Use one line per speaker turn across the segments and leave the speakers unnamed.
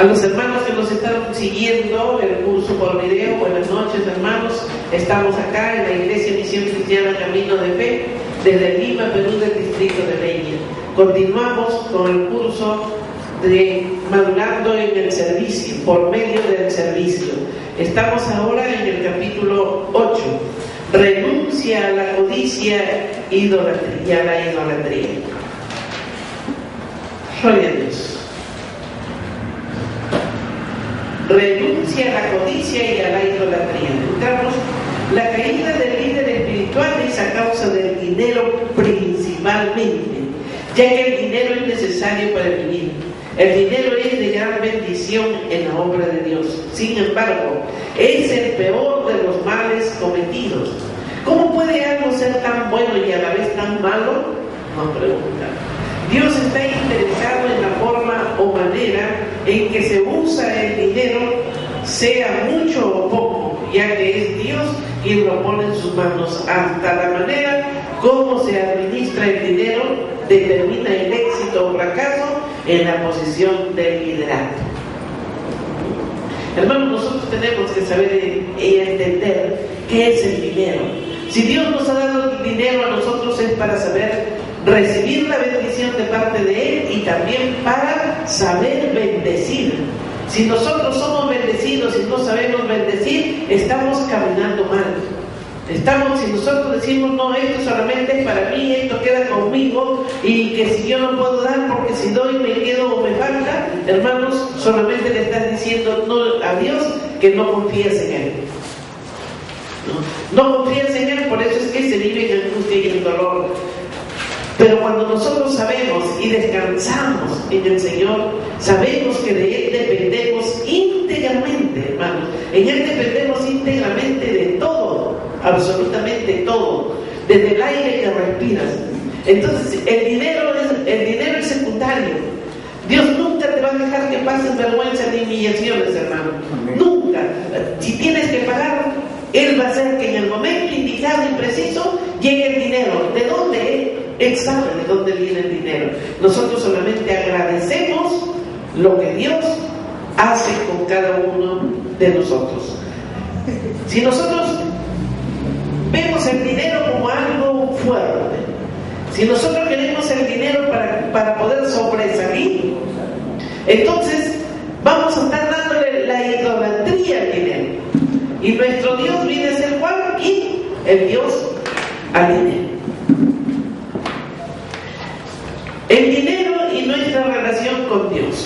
los hermanos que nos están siguiendo el curso por video, buenas noches hermanos. Estamos acá en la Iglesia Misión Cristiana Camino de Fe, desde Lima, Perú, del distrito de Peña. Continuamos con el curso de Madurando en el Servicio, por medio del servicio. Estamos ahora en el capítulo 8. Renuncia a la codicia y a la idolatría. Gloria a Dios. Renuncia a la codicia y a la idolatría. Entramos, la caída del líder espiritual es a causa del dinero principalmente, ya que el dinero es necesario para vivir. El dinero es de gran bendición en la obra de Dios. Sin embargo, es el peor de los males cometidos. ¿Cómo puede algo ser tan bueno y a la vez tan malo? Nos preguntan. Dios está interesado en la forma o manera en que se usa el dinero, sea mucho o poco, ya que es Dios quien lo pone en sus manos. Hasta la manera como se administra el dinero determina el éxito o fracaso en la posición del liderato. Hermanos, nosotros tenemos que saber y entender qué es el dinero. Si Dios nos ha dado el dinero a nosotros es para saber recibir la bendición de parte de Él y también para saber bendecir. Si nosotros somos bendecidos y no sabemos bendecir, estamos caminando mal. Si nosotros decimos, no, esto solamente es para mí, esto queda conmigo, y que si yo no puedo dar porque si doy me quedo o me falta, hermanos, solamente le estás diciendo no a Dios que no confías en Él. No confías en Él, por eso es que se vive en angustia y en dolor. Pero cuando nosotros sabemos y descansamos en el Señor, sabemos que de Él dependemos íntegramente, hermanos. En Él dependemos íntegramente de todo, absolutamente todo, desde el aire que respiras. Entonces, el dinero es secundario. Dios nunca te va a dejar que pases vergüenza ni humillaciones, hermano. Nunca. Si tienes que pagar, Él va a hacer que en el momento indicado y preciso llegue el dinero. ¿De dónde? Él sabe de dónde viene el dinero. Nosotros solamente agradecemos lo que Dios hace con cada uno de nosotros. Si nosotros vemos el dinero como algo fuerte, si nosotros queremos el dinero para poder sobresalir, entonces vamos a estar dándole la idolatría al dinero. Y nuestro Dios viene a ser ¿cuál? Y el Dios al dinero. El dinero y nuestra relación con Dios.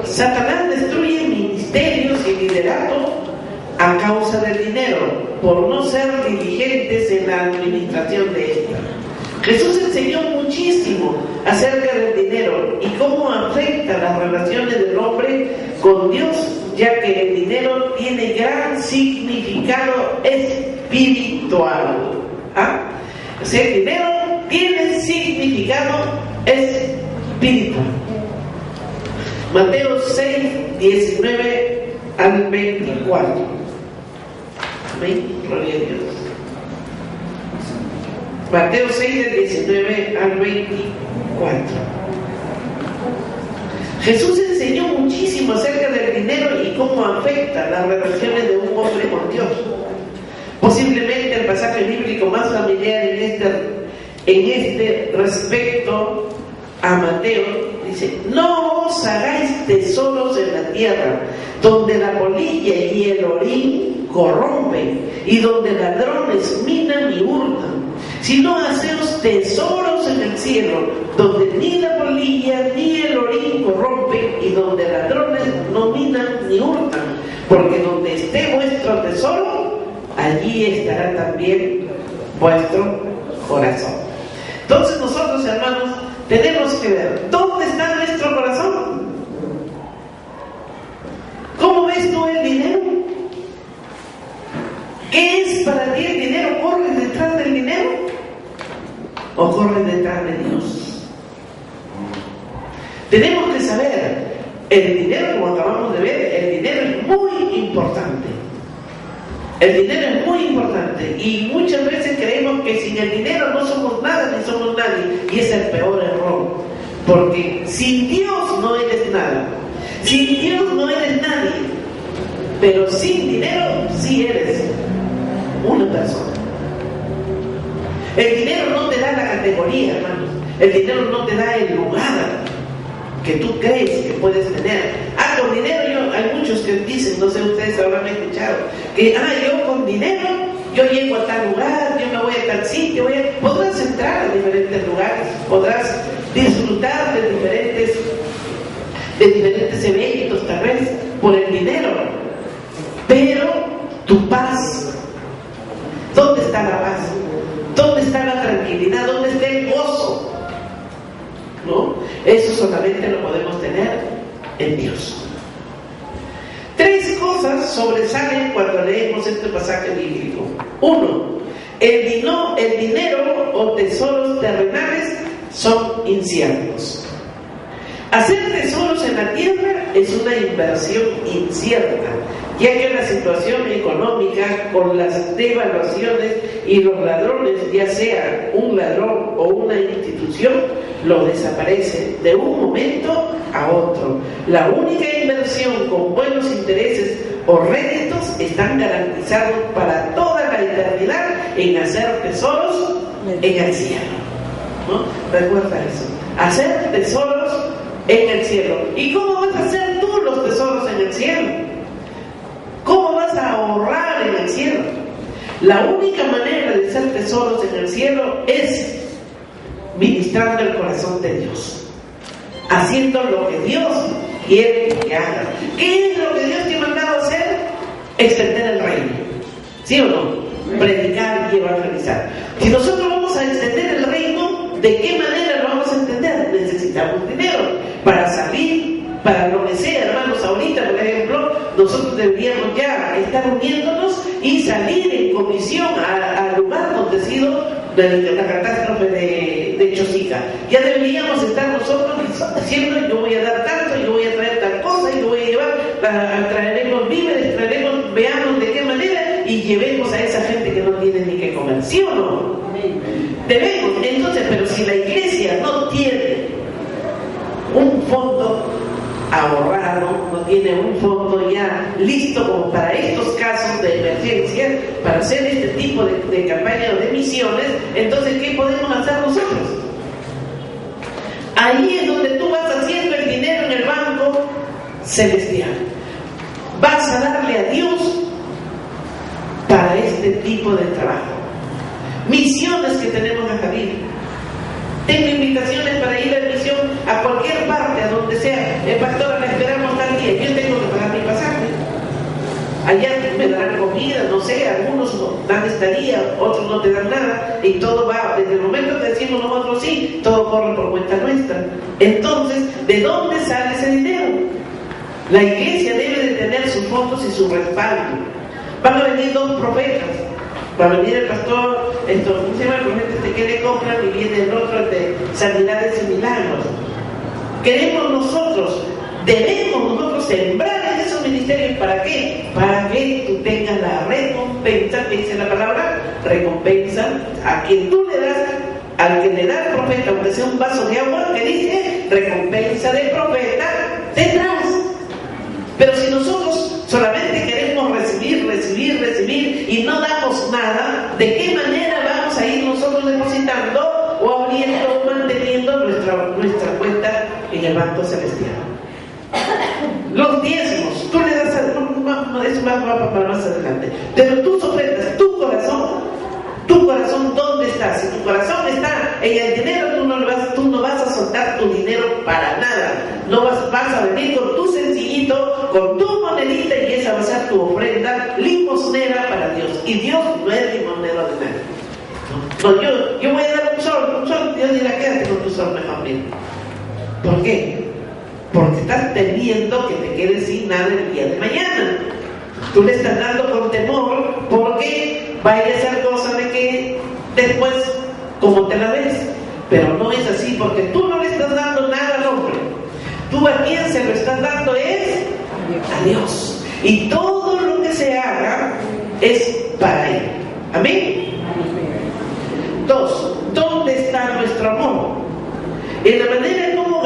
Satanás destruye ministerios y liderato a causa del dinero, por no ser diligentes en la administración de esta. Jesús enseñó muchísimo acerca del dinero y cómo afecta las relaciones del hombre con Dios, ya que el dinero tiene gran significado espiritual. O sea, el dinero tiene significado espiritual. Mateo 6, 19 al 24. Amén. Gloria a Dios. Mateo 6, del 19 al 24. Jesús enseñó muchísimo acerca del dinero y cómo afecta las relaciones de un hombre con Dios. Posiblemente el pasaje bíblico más familiar en este respecto a Mateo dice: no os hagáis tesoros en la tierra, donde la polilla y el orín corrompen, y donde ladrones minan y hurtan, sino haceos tesoros en el cielo, donde ni la polilla ni el orín corrompen, y donde ladrones no minan ni hurtan, porque donde esté vuestro tesoro, allí estará también vuestro corazón. Entonces nosotros, hermanos, tenemos que ver ¿dónde está nuestro corazón? ¿Cómo ves tú el dinero? ¿Qué es para ti el dinero? ¿Corres detrás del dinero o corres detrás de Dios? Tenemos que saber, el dinero, como acabamos de ver, el dinero es muy importante. El dinero es muy importante y muchas veces creemos que sin el dinero no somos nada ni somos nadie, y es el peor error. Porque sin Dios no eres nada. Sin Dios no eres nadie. Pero sin dinero sí eres una persona. El dinero no te da la categoría, hermanos. El dinero no te da el lugar que tú crees que puedes tener. Con dinero hay muchos que dicen, no sé, ustedes habrán escuchado, que yo con dinero, yo llego a tal lugar, yo me voy a tal sitio, podrás entrar a diferentes lugares, podrás disfrutar de diferentes eventos, tal vez, por el dinero. Pero tu paz, ¿dónde está la paz? ¿Dónde está la tranquilidad? ¿Dónde está el gozo? ¿No? Eso solamente lo podemos tener en Dios. 3 cosas sobresalen cuando leemos este pasaje bíblico. 1. El dinero o tesoros terrenales son inciertos. Hacer tesoros en la tierra es una inversión incierta, ya que la situación económica, con las devaluaciones y los ladrones, ya sea un ladrón o una institución, lo desaparece de un momento a otro. La única inversión con buenos intereses o réditos están garantizados para toda la eternidad en hacer tesoros en el cielo, ¿no? Recuerda eso, hacer tesoros en el cielo. ¿Y cómo vas a hacer tú los tesoros en el cielo? ¿Cómo vas a ahorrar en el cielo? La única manera de hacer tesoros en el cielo es ministrando el corazón de Dios, haciendo lo que Dios quiere que haga. ¿Qué es lo que Dios te ha mandado a hacer? Extender el reino, ¿sí o no? Predicar y evangelizar. Si nosotros vamos a extender el reino, ¿de qué manera lo vamos a entender? Necesitamos dinero para salir, para lo que sea, hermanos. Ahorita, por ejemplo, nosotros deberíamos ya estar uniéndonos y salir en comisión al lugar acontecido de la catástrofe de Chosica. Ya deberíamos estar nosotros diciendo: yo voy a dar tanto, yo voy a traer tal cosa, yo voy a llevar, traeremos víveres, veamos de qué manera y llevemos a esa gente que no tiene ni que comer, ¿sí o no? Debemos. Entonces, pero si la iglesia no tiene un fondo ahorrado, no tiene un fondo ya listo como para estos casos de emergencia, para hacer este tipo de campaña o de misiones, entonces ¿qué podemos hacer nosotros? Ahí es donde tú vas haciendo el dinero en el banco celestial. Vas a darle a Dios para este tipo de trabajo. Misiones que tenemos en Javier. Tengo invitaciones para ir a misión a cualquier parte, a donde sea. Pastora, la esperamos tal día. Yo tengo que pagar mi pasaje. Allá me darán comida, no sé, algunos dan estadía, otros no te dan nada, y todo va, desde el momento que decimos nosotros sí, todo corre por cuenta nuestra. Entonces, ¿de dónde sale ese dinero? La iglesia debe de tener sus fondos y su respaldo. Van a venir 2 profetas. Va a venir el pastor, ¿cómo se llama? El profeta que le compran, y viene el otro, el de sanidades y milagros. Queremos nosotros, debemos nosotros sembrar en esos ministerios. ¿Para qué? Para que tú tengas la recompensa, que dice la palabra, recompensa, a quien tú le das, al que le da el profeta, aunque sea un vaso de agua, que dice, recompensa del profeta, tendrás. Pero si nosotros solamente queremos recibir y no damos nada, ¿de qué manera vamos a ir nosotros depositando o abriendo o manteniendo nuestra cuenta en el banco celestial? Los diezmos, tú le das eso va para más adelante, pero tú ofrendas tu corazón, ¿dónde está? Si tu corazón está en el dinero, tú no vas a soltar tu dinero para nada. No vas a venir con tu sencillito, con tu monedita, y esa va a ser tu ofrenda limosnera para Dios. Y Dios no es limosnero de nadie. No, yo voy a dar un sol, Dios dirá: quédate con tu sol mejor bien. ¿Por qué? Porque estás temiendo que te quedes sin nada el día de mañana. Tú le estás dando con temor porque vaya a ser cosa de que después, como te la ves. Pero no es así, porque tú no le estás dando nada al hombre. Tú a quien se lo estás dando es a Dios. Y todo lo que se haga es para Él. Amén. 2. ¿Dónde está nuestro amor? En la manera como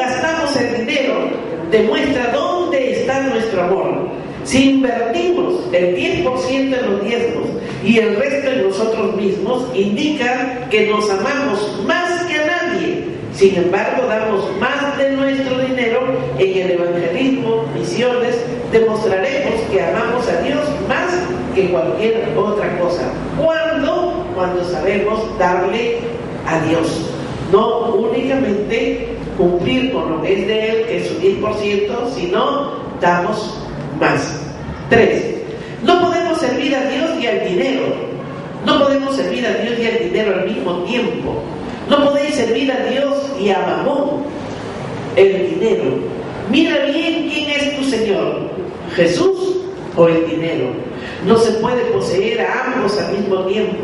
demuestra dónde está nuestro amor. Si invertimos el 10% en los diezmos y el resto en nosotros mismos, indica que nos amamos más que a nadie. Sin embargo, damos más de nuestro dinero en el evangelismo, misiones. Demostraremos que amamos a Dios más que cualquier otra cosa. Cuando sabemos darle a Dios, no únicamente cumplir con lo que es de Él, que es su 10%, sino damos más. 3. No podemos servir a Dios y al dinero. No podemos servir a Dios y al dinero al mismo tiempo. No podéis servir a Dios y a Mamón, el dinero. Mira bien quién es tu Señor, Jesús o el dinero. No se puede poseer a ambos al mismo tiempo.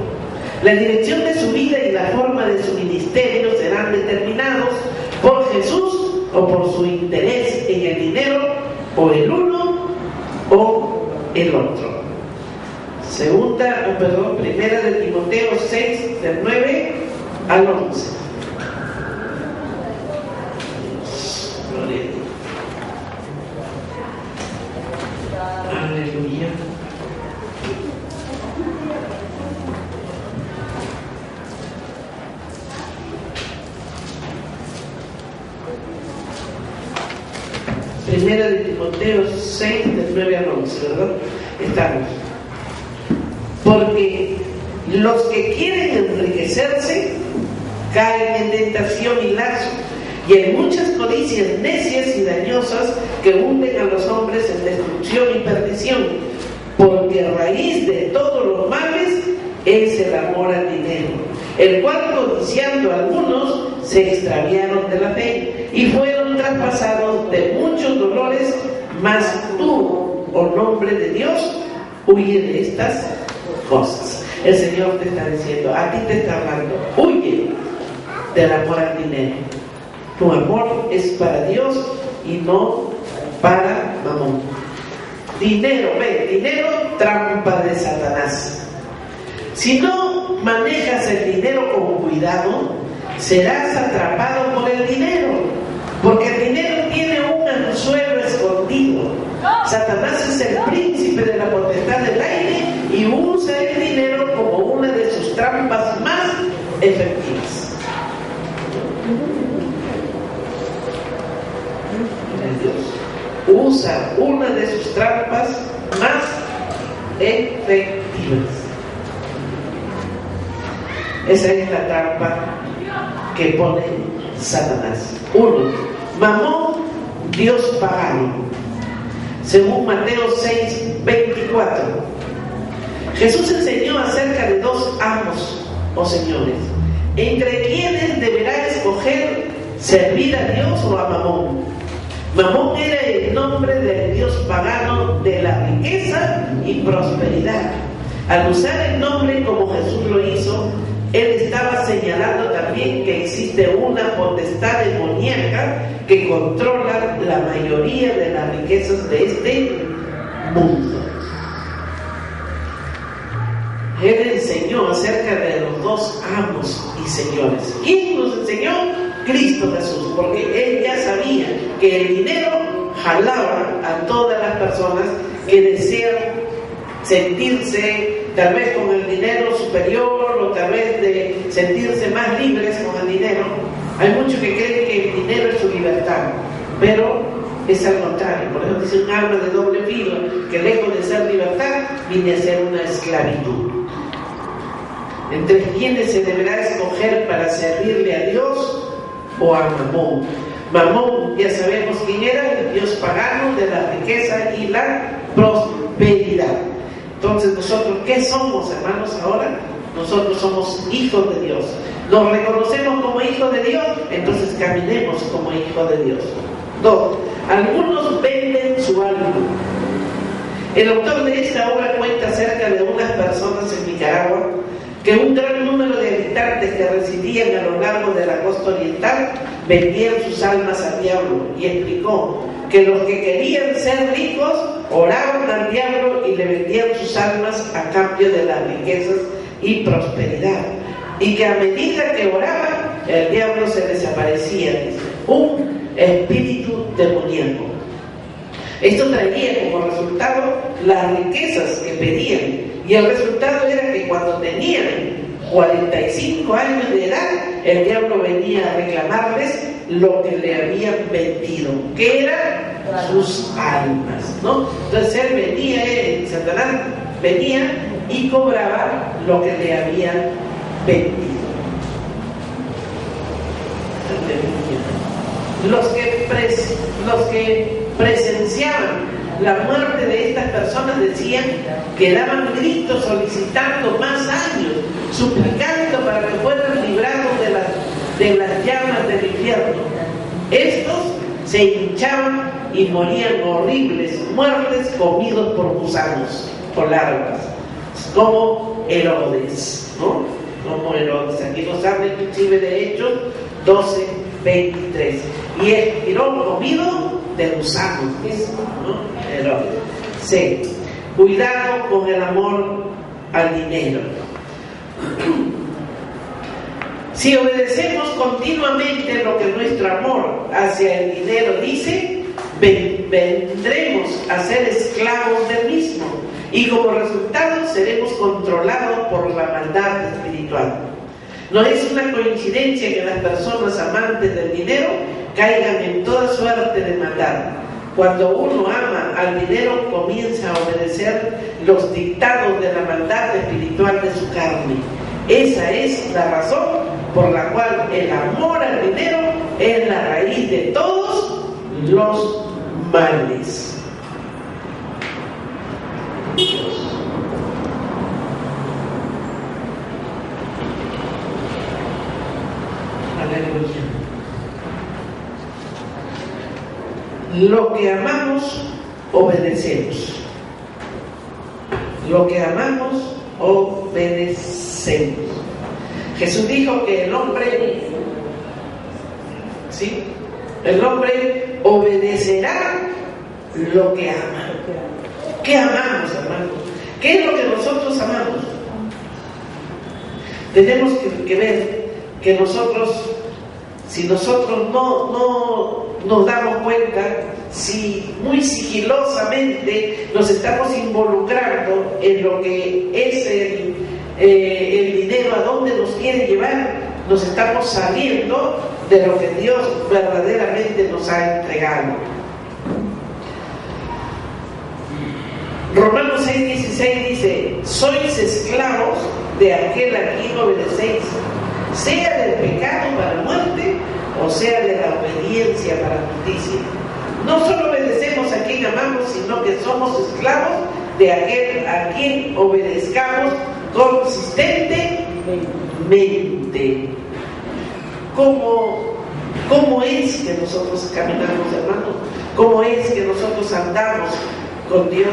La dirección de su vida y la forma de su ministerio serán determinados por Jesús o por su interés en el dinero, o el uno o el otro. Primera de Timoteo 6, del 9 al 11. Aleluya. Primera de Timoteo 6, del 9 al 11, ¿verdad? Estamos. Porque los que quieren enriquecerse caen en tentación y lazo, y en muchas codicias necias y dañosas que hunden a los hombres en destrucción y perdición, porque raíz de todos los males es el amor al dinero, el cual codiciando algunos se extraviaron de la fe y fueron traspasados de muchos dolores. Mas tú, oh nombre de Dios, huye de estas cosas. El Señor te está diciendo, a ti te está hablando, huye del amor al dinero. Tu amor es para Dios y no para Mamón. Dinero, dinero, trampa de Satanás. Si no manejas el dinero con cuidado, serás atrapado por el dinero, porque el dinero tiene un anzuelo escondido. Satanás es el príncipe de la potestad del aire y usa el dinero como una de sus trampas más efectivas. Dios usa una de sus trampas más efectivas. Esa es la trampa que pone Satanás. 1. Mamón, Dios pagano. Según Mateo 6, 24. Jesús enseñó acerca de dos amos o señores, entre quienes deberá escoger servir a Dios o a Mamón. Mamón era el nombre del dios pagano de la riqueza y prosperidad. Al usar el nombre como Jesús lo hizo, él estaba señalando también que existe una potestad demoníaca que controla la mayoría de las riquezas de este mundo. Él enseñó acerca de los dos amos y señores. ¿Quién nos enseñó? Cristo Jesús, porque él ya sabía que el dinero jalaba a todas las personas que desean sentirse tal vez con el dinero superior, o tal vez de sentirse más libres con el dinero. Hay muchos que creen que el dinero es su libertad, pero es al contrario. Por eso dice un arma de doble filo, que lejos de ser libertad viene a ser una esclavitud. Entre quienes se deberá escoger para servirle a Dios o a Mamón. Mamón, ya sabemos quién era, el dios pagano de la riqueza y la prosperidad. Entonces, nosotros, ¿qué somos, hermanos, ahora? Nosotros somos hijos de Dios. Nos reconocemos como hijos de Dios, entonces caminemos como hijos de Dios. 2. Algunos venden su alma. El autor de esta obra cuenta acerca de unas personas en Nicaragua que un gran número de habitantes que residían a lo largo de la costa oriental vendían sus almas al diablo, y explicó que los que querían ser ricos oraban al diablo y le vendían sus almas a cambio de las riquezas y prosperidad, y que a medida que oraban el diablo se desaparecía. Un espíritu demoníaco. Esto traía como resultado las riquezas que pedían, y el resultado era que cuando tenían 45 años de edad, el diablo venía a reclamarles lo que le habían vendido, que eran sus almas, ¿no? Entonces él venía, Satanás venía y cobraba lo que le habían vendido. Los que presenciaban la muerte de estas personas decían que daban gritos solicitando más años, suplicando para que fueran librados de las llamas del infierno. Estos se hinchaban y morían horribles muertes comidos por gusanos, por larvas, como Herodes, ¿no? Como Herodes. Aquí nos habla inclusive de Hechos 12:23. Y expiró comido de gusanos, ¿no? Herodes. C. Cuidado con el amor al dinero. Si obedecemos continuamente lo que nuestro amor hacia el dinero dice, vendremos a ser esclavos del mismo, y como resultado seremos controlados por la maldad espiritual. No es una coincidencia que las personas amantes del dinero caigan en toda suerte de maldad. Cuando uno ama al dinero, comienza a obedecer los dictados de la maldad espiritual de su carne. Esa es la razón por la cual el amor al dinero es la raíz de todos los males. Aleluya. Lo que amamos, obedecemos. Lo que amamos, obedecemos. Jesús dijo que el hombre, ¿sí? El hombre obedecerá lo que ama. ¿Qué amamos, hermanos? ¿Qué es lo que nosotros amamos? Tenemos que ver que nosotros, si nosotros no nos damos cuenta, si muy sigilosamente nos estamos involucrando en lo que es el dinero, a dónde nos quiere llevar, nos estamos saliendo de lo que Dios verdaderamente nos ha entregado. Romanos 6:16 dice: sois esclavos de aquel a quien obedecéis, sea del pecado para muerte o sea de la obediencia para justicia. No solo obedecemos a quien amamos, sino que somos esclavos de aquel a quien obedezcamos consistentemente. ¿Cómo es que nosotros caminamos, hermanos? ¿Cómo es que nosotros andamos con Dios?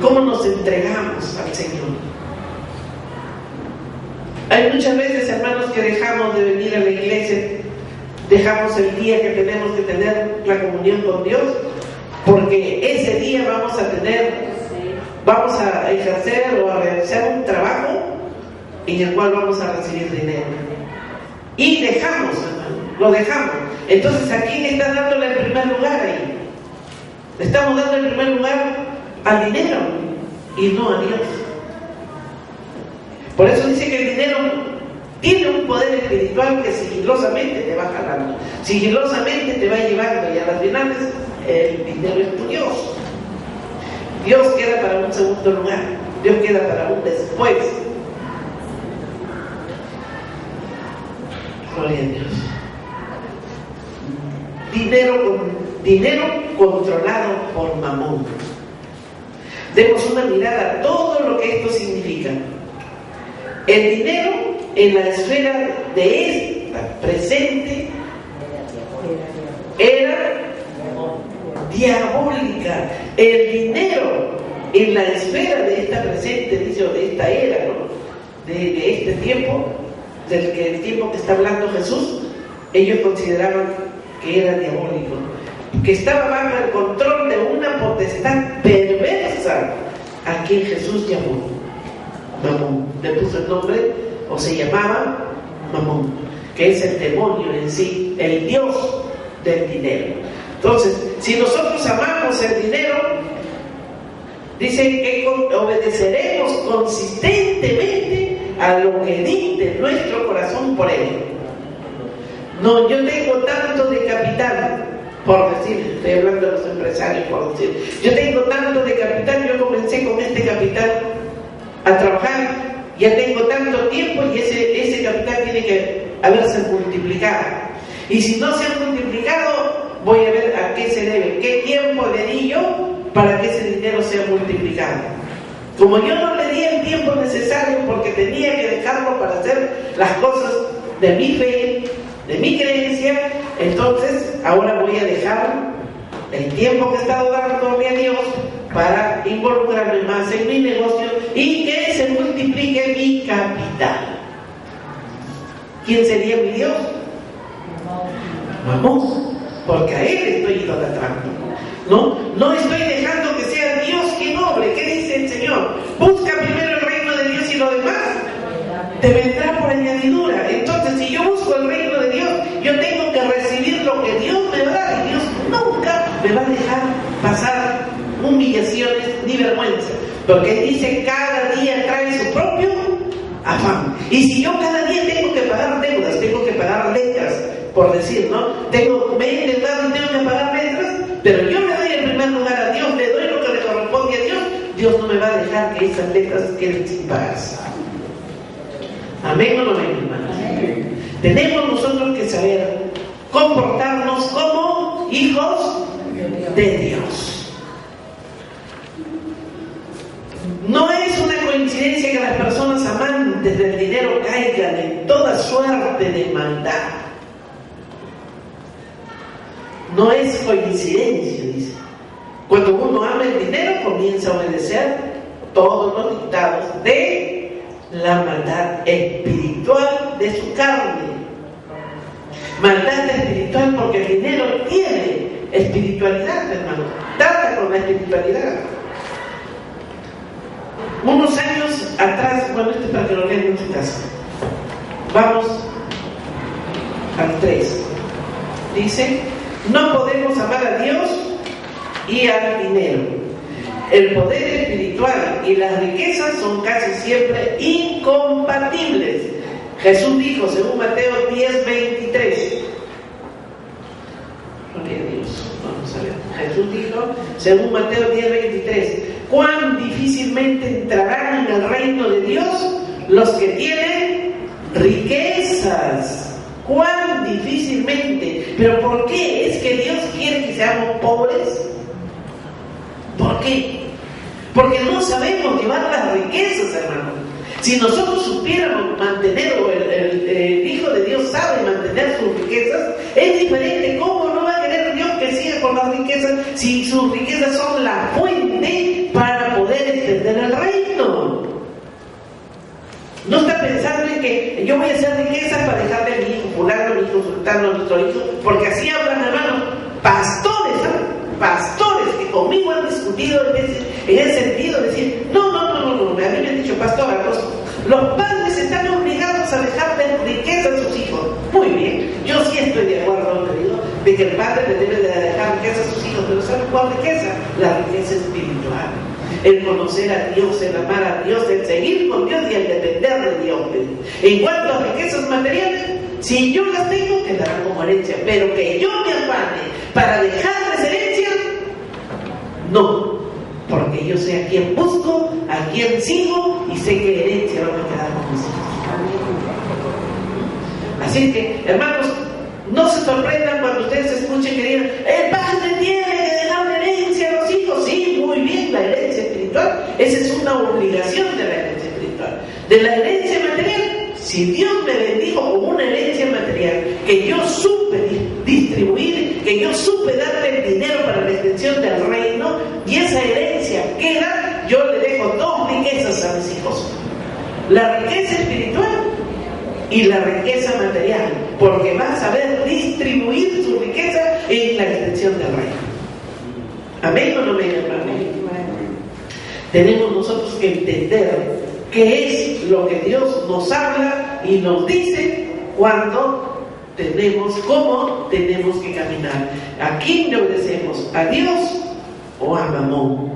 ¿Cómo nos entregamos al Señor? Hay muchas veces, hermanos, que dejamos de venir a la iglesia, dejamos el día que tenemos que tener la comunión con Dios, porque ese día vamos a ejercer o a realizar un trabajo en el cual vamos a recibir dinero. Y dejamos, hermano, lo dejamos. Entonces, ¿a quién está dándole el primer lugar ahí? Le estamos dando el primer lugar al dinero y no a Dios. Por eso dice que el dinero tiene un poder espiritual que sigilosamente te va jalando, sigilosamente te va llevando, y a las finales el dinero es tu Dios. Dios queda para un segundo lugar, Dios queda para un después. Gloria a Dios. Dinero controlado por Mamón. Demos una mirada a todo lo que esto significa. El dinero en la esfera de esta presente era diabólica. El dinero en la esfera de esta presente, dice, de esta era, ¿no? de este tiempo, el tiempo que está hablando Jesús, ellos consideraban que era diabólico, que estaba bajo el control de una potestad perversa a quien Jesús llamó Mamón. Le puso el nombre, o se llamaba Mamón, que es el demonio en sí, el dios del dinero. Entonces, si nosotros amamos el dinero, dice que obedeceremos consistentemente a lo que dicte nuestro corazón por él. No, yo tengo tanto de capital, por decir, estoy hablando de los empresarios, por decir, yo tengo tanto de capital, yo comencé con este capital a trabajar, ya tengo tanto tiempo y ese capital tiene que haberse multiplicado. Y si no se ha multiplicado, voy a ver a qué se debe, qué tiempo le di yo para que ese dinero sea multiplicado. Como yo no le di el tiempo necesario porque tenía que dejarlo para hacer las cosas de mi fe, de mi creencia, entonces ahora voy a dejar el tiempo que he estado dándole a Dios para involucrarme más en mi negocio y que se multiplique mi capital. ¿Quién sería mi Dios? Mamón, porque a él estoy idolatrando. No estoy dejando que sea Dios quien obre. ¿Qué dice el Señor? Busca primero el reino de Dios y lo demás te vendrá por añadidura. Entonces, si yo busco el reino de Dios, yo tengo que recibir lo que Dios me va a dar, y Dios nunca me va a dejar pasar humillaciones ni vergüenza, porque dice cada día trae su propio afán. Y si yo cada día tengo que pagar deudas, tengo que pagar letras, por decir, ¿no? Me he endeudado y tengo que pagar letras, pero yo le doy en primer lugar a Dios, le doy lo que le corresponde a Dios, Dios no me va a dejar que esas letras queden sin pagarse. Amén o no amén, hermanos. Tenemos nosotros que saber comportarnos como hijos de Dios. No es una coincidencia que las personas amantes del dinero caigan en toda suerte de maldad. No es coincidencia, dice. Cuando uno ama el dinero, comienza a obedecer todos los dictados de la maldad espiritual de su carne. Maldad espiritual porque el dinero tiene espiritualidad, hermano. Trata con la espiritualidad. Unos años atrás, bueno, esto es para que lo vean en su casa. Vamos al 3. Dice, no podemos amar a Dios y al dinero. El poder espiritual y las riquezas son casi siempre incompatibles. Jesús dijo, según Mateo 10:23. Gloria a Dios. Vamos a ver. Jesús dijo, según Mateo 10:23, cuán difícilmente entrarán en el reino de Dios los que tienen riquezas. Cuán difícilmente. ¿Pero por qué? ¿Es que Dios quiere que seamos pobres? ¿Por qué? Porque no sabemos llevar las riquezas, hermano. Si nosotros supiéramos mantener, o el Hijo de Dios sabe mantener sus riquezas, es diferente. ¿Cómo no va a querer Dios que siga con las riquezas si sus riquezas son la fuente para poder extender el reino? No está pensando en que yo voy a hacer riquezas para dejarle a mi hijo fulano, a mi hijo sultano, a nuestro hijo, porque así hablan, hermanos, pastores, ¿no? Pastores que conmigo han discutido en ese sentido, decir, no, a mí me han dicho, pastor, los padres están obligados a dejarle riqueza a sus hijos. Muy bien, yo sí estoy de acuerdo, querido, de que el padre le debe de dejar riqueza a sus hijos, pero ¿saben cuál riqueza? La riqueza espiritual. El conocer a Dios, el amar a Dios, el seguir con Dios y el depender de Dios. En cuanto a riquezas materiales, si yo las tengo, quedarán como herencia, pero que yo me afane para dejarles herencia, no, porque yo sé a quién busco, a quién sigo y sé que herencia va a quedar con mis hijos. Así que, hermanos, no se sorprendan cuando ustedes escuchen que digan, el padre tiene que dejarle herencia a los hijos. Sí, muy bien, la herencia espiritual, esa es una obligación de la herencia espiritual. De la herencia material, si Dios me bendijo con una herencia material que yo supe distribuir, que yo supe darle el dinero para la extensión del reino, y esa herencia queda, yo le dejo dos riquezas a mis hijos: la riqueza espiritual y la riqueza material, porque va a saber distribuir su riqueza en la extensión del reino. ¿Amén o no amén, hermano? Tenemos nosotros que entender qué es lo que Dios nos habla y nos dice cuando cómo tenemos que caminar. ¿A quién le obedecemos? ¿A Dios o a Mamón?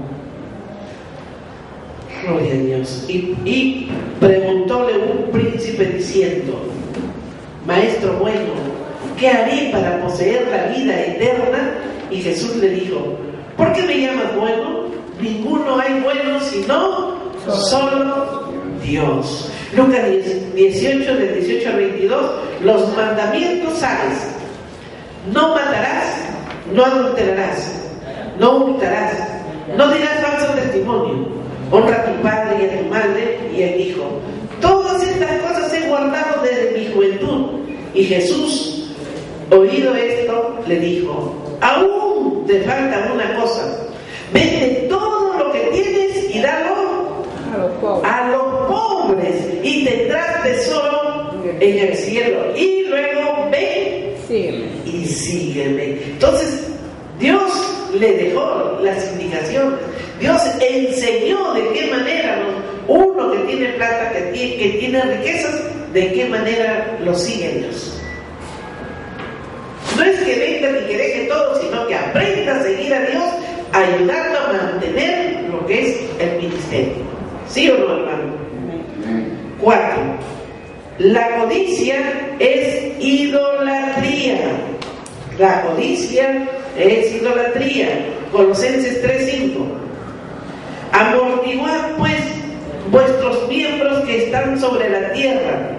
Gloria a Dios. Y preguntóle un príncipe diciendo: Maestro bueno, ¿qué haré para poseer la vida eterna? Y Jesús le dijo: ¿por qué me llamas bueno? Ninguno hay bueno sino solo Dios. Lucas 18, del 18 al 22, los mandamientos sabes: no matarás, no adulterarás, no hurtarás, no dirás falso testimonio, honra a tu padre y a tu madre. Y él dijo: todas estas cosas he guardado desde mi juventud. Y Jesús, oído esto, le dijo: aún te falta una cosa, vende todo lo que tienes y dalo a los pobres y tendrás tesoro en el cielo, y luego ven y sígueme. Entonces Dios le dejó las indicaciones, Dios enseñó de qué manera uno que tiene plata, que tiene riquezas, de qué manera lo sigue Dios. No es que venga ni que deje todo, sino que aprenda a seguir a Dios, ayudando a mantener lo que es el ministerio. ¿Sí o no, hermano? 4. La codicia es idolatría. La codicia es idolatría. Colosenses 3:5. Amortiguad pues vuestros miembros que están sobre la tierra: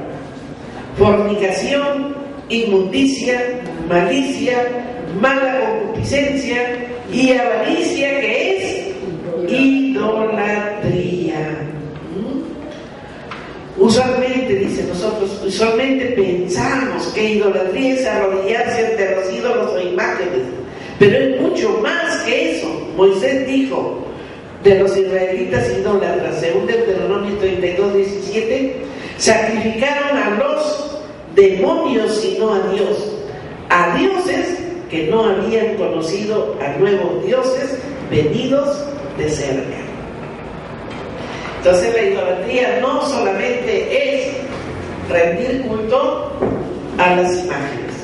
fornicación, inmundicia, malicia, mala concupiscencia y avaricia, que es idolatría. Usualmente pensamos que idolatría es arrodillarse ante los ídolos o imágenes, pero es mucho más que eso. Moisés dijo de los israelitas idólatras, según Deuteronomio 32:17, sacrificaron a los demonios y no a Dios, a dioses que no habían conocido, a nuevos dioses venidos de cerca. Entonces la idolatría no solamente es rendir culto a las imágenes.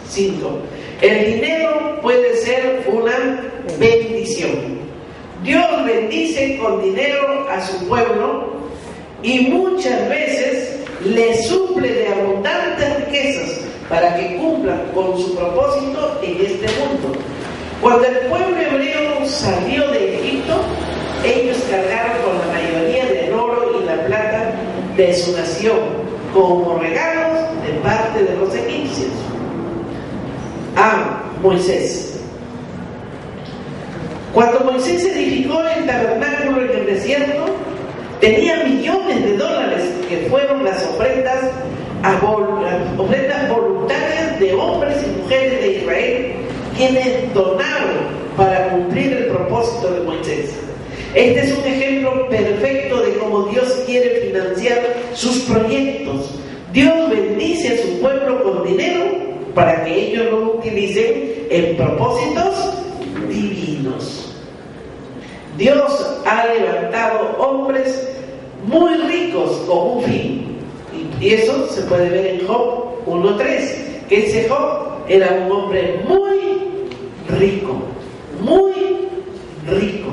5. El dinero puede ser una bendición. Dios bendice con dinero a su pueblo y muchas veces le suple de abundantes riquezas para que cumplan con su propósito en este mundo. Cuando el pueblo hebreo salió de Egipto, ellos cargaron con la mayoría del oro y la plata de su nación como regalos de parte de los egipcios a Moisés. Cuando Moisés edificó el tabernáculo en el desierto, tenía millones de dólares que fueron las ofrendas voluntarias de hombres y mujeres de Israel, quienes donaron para cumplir el propósito de Moisés. Este es un ejemplo perfecto de cómo Dios quiere financiar sus proyectos. Dios bendice a su pueblo con dinero para que ellos lo utilicen en propósitos divinos. Dios ha levantado hombres muy ricos con un fin, y eso se puede ver en Job 1:3, que ese Job era un hombre muy rico, muy rico.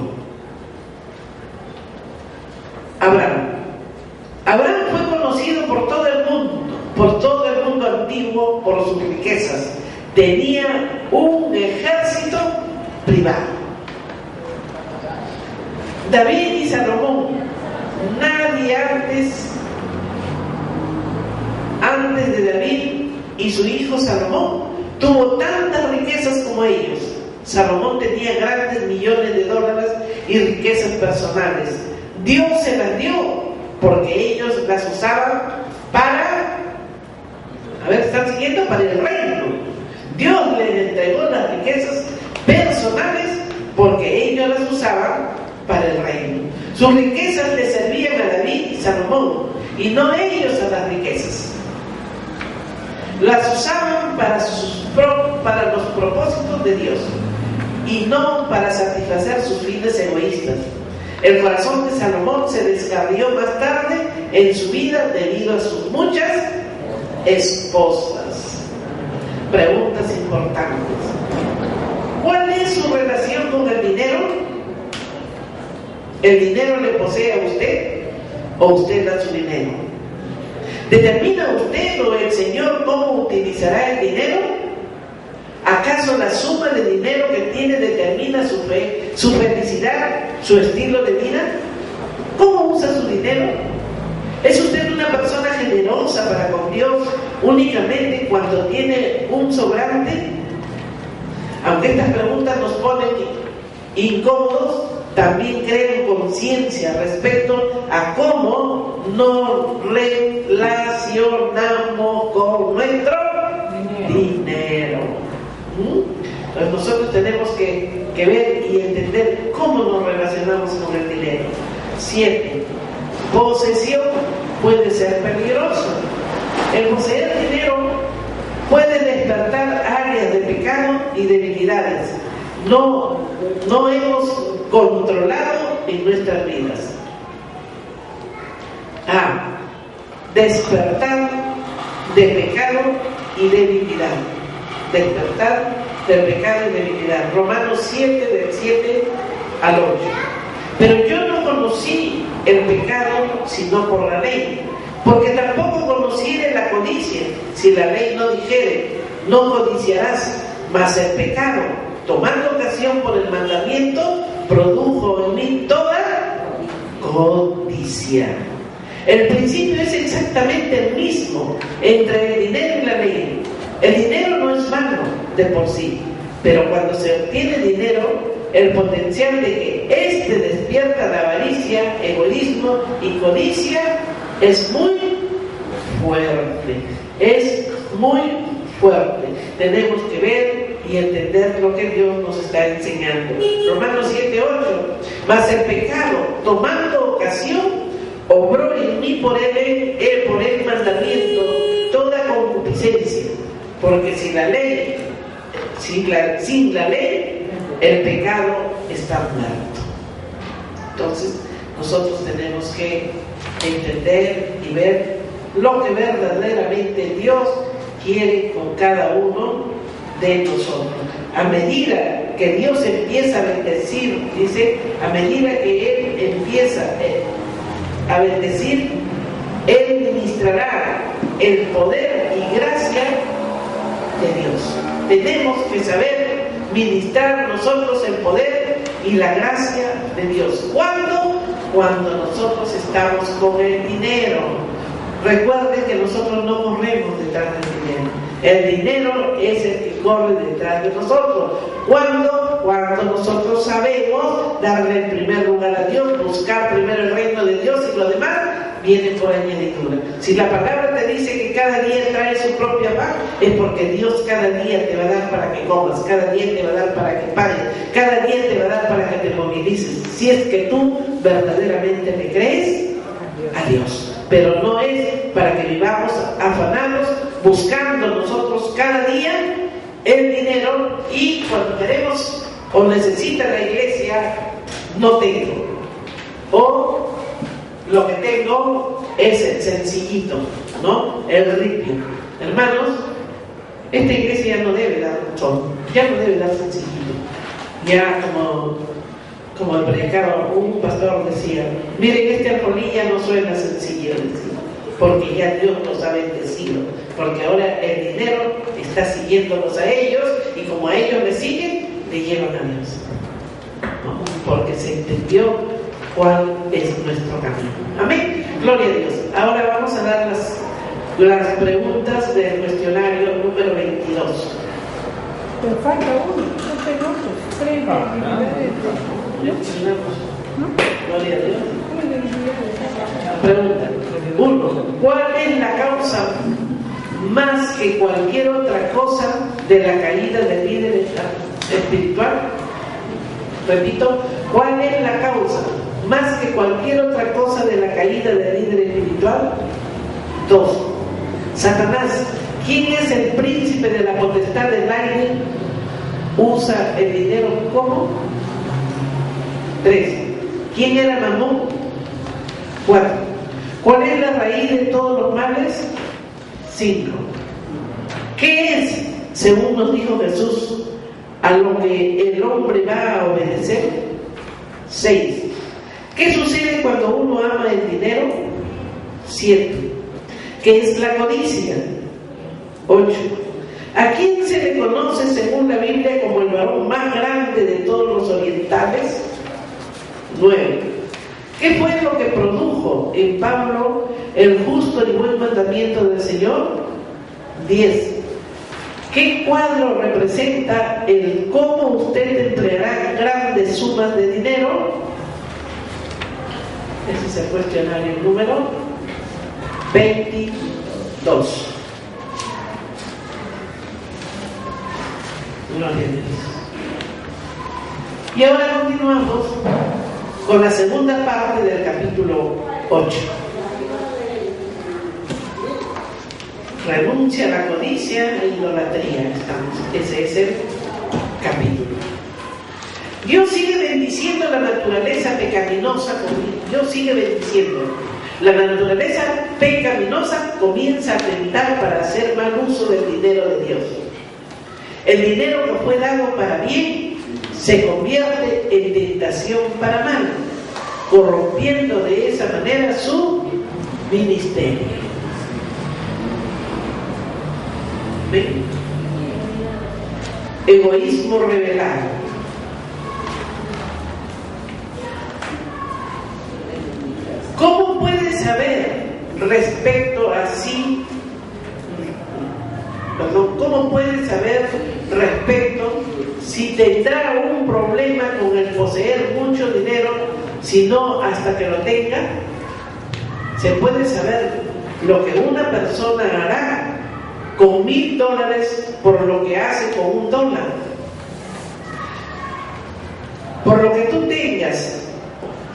Abraham fue conocido por todo el mundo antiguo por sus riquezas. Tenía un ejército privado. David y Salomón, nadie antes de David y su hijo Salomón tuvo tantas riquezas como ellos. Salomón tenía grandes millones de dólares y riquezas personales. Dios se las dio porque ellos las usaban para ¿están siguiendo? Para el reino. Dios les entregó las riquezas personales porque ellos las usaban para el reino. Sus riquezas le servían a David y Salomón, y no ellos a las riquezas. Las usaban para los propósitos de Dios y no para satisfacer sus fines egoístas. El corazón de Salomón se descarrió más tarde en su vida debido a sus muchas esposas. preguntas importantes. ¿Cuál es su relación con el dinero? ¿El dinero le posee a usted o usted a su dinero? ¿Determina usted o el Señor cómo utilizará el dinero? ¿Acaso la suma de dinero que tiene determina su fe, su felicidad, su estilo de vida? ¿Cómo usa su dinero? ¿Es usted una persona generosa para con Dios únicamente cuando tiene un sobrante? Aunque estas preguntas nos ponen incómodos, también creen conciencia respecto a cómo nos relacionamos con nuestro dinero. Entonces nosotros tenemos que ver y entender cómo nos relacionamos con el dinero. 7. Posesión puede ser peligroso. El poseer dinero puede despertar áreas de pecado y debilidades no hemos controlado en nuestras vidas. Despertar de pecado y debilidad. Despertar del pecado y debilidad. Romanos 7, del 7 al 8. Pero yo no conocí el pecado sino por la ley, porque tampoco conociere la codicia, si la ley no dijere, no codiciarás, mas el pecado, tomando ocasión por el mandamiento, produjo en mí toda codicia. El principio es exactamente el mismo entre el dinero y la ley. El dinero no es malo de por sí, pero cuando se obtiene dinero, el potencial de que éste despierta la avaricia, egoísmo y codicia es muy fuerte. Es muy fuerte. Tenemos que ver y entender lo que Dios nos está enseñando. Romanos 7, 8. Mas el pecado, tomando ocasión, obró en mí por el mandamiento toda concupiscencia, porque sin la ley, el pecado está muerto. Entonces nosotros tenemos que entender y ver lo que verdaderamente Dios quiere con cada uno de nosotros. A medida que Dios empieza a bendecir, dice, a medida que Él empieza a bendecir, Él ministrará el poder y gracia de Dios. Tenemos que saber ministrar nosotros el poder y la gracia de Dios. ¿Cuándo? Cuando nosotros estamos con el dinero. Recuerden que nosotros no corremos detrás del dinero. El dinero es el que corre detrás de nosotros. ¿Cuándo? Cuando nosotros sabemos darle el primer lugar a Dios, buscar primero el reino de Dios y lo demás viene por añadidura. Si la palabra te dice que cada día trae su propia paz, es porque Dios cada día te va a dar para que comas, cada día te va a dar para que pagues, cada día te va a dar para que te movilices, si es que tú verdaderamente le crees a Dios. Pero no es para que vivamos afanados, buscando nosotros cada día el dinero, y cuando queremos o necesita la iglesia, no tengo, o lo que tengo es el sencillito, ¿no? El ripio. Hermanos, esta iglesia ya no debe dar mucho, ya no debe dar sencillito. Ya como el predicador, un pastor decía, miren, este alfolí ya no suena sencillo, porque ya Dios nos ha bendecido, porque ahora el dinero está siguiéndolos a ellos, y como a ellos les siguen, le llevan a Dios, ¿no? Porque se entendió cuál es nuestro camino. Amén. Gloria a Dios. Ahora vamos a dar las preguntas del cuestionario número 22.
Te falta uno, no te notes.
Gloria a Dios. Pregunta 1. ¿Cuál es la causa más que cualquier otra cosa de la caída del líder espiritual? Repito, ¿cuál es la causa más que cualquier otra cosa de la caída del líder espiritual? 2. Satanás, ¿quién es el príncipe de la potestad del aire? ¿Usa el dinero como? 3. ¿Quién era Mamón? 4. ¿Cuál es la raíz de todos los males? 5. ¿Qué es según nos dijo Jesús, a lo que el hombre va a obedecer? 6. ¿Qué sucede cuando uno ama el dinero? 7. ¿Qué es la codicia? 8. ¿A quién se le conoce según la Biblia como el varón más grande de todos los orientales? 9. ¿Qué fue lo que produjo en Pablo el justo y buen mandamiento del Señor? 10. ¿Qué cuadro representa el cómo usted empleará grandes sumas de dinero? Ese es el cuestionario número 22. Gloria a Dios. Y ahora continuamos con la segunda parte del capítulo 8. Renuncia a la codicia e idolatría. Ese es el capítulo. Dios sigue bendiciendo la naturaleza pecaminosa. Dios sigue bendiciendo. La naturaleza pecaminosa comienza a tentar para hacer mal uso del dinero de Dios. El dinero que fue dado para bien se convierte en tentación para mal, corrompiendo de esa manera su ministerio. ¿Ven? Egoísmo revelado. ¿Cómo puedes saber respecto a sí? ¿Cómo puedes saber respecto si tendrá un problema con el poseer mucho dinero, sino hasta que lo tenga? Se puede saber lo que una persona hará con $1,000 por lo que hace con $1. Por lo que tú tengas,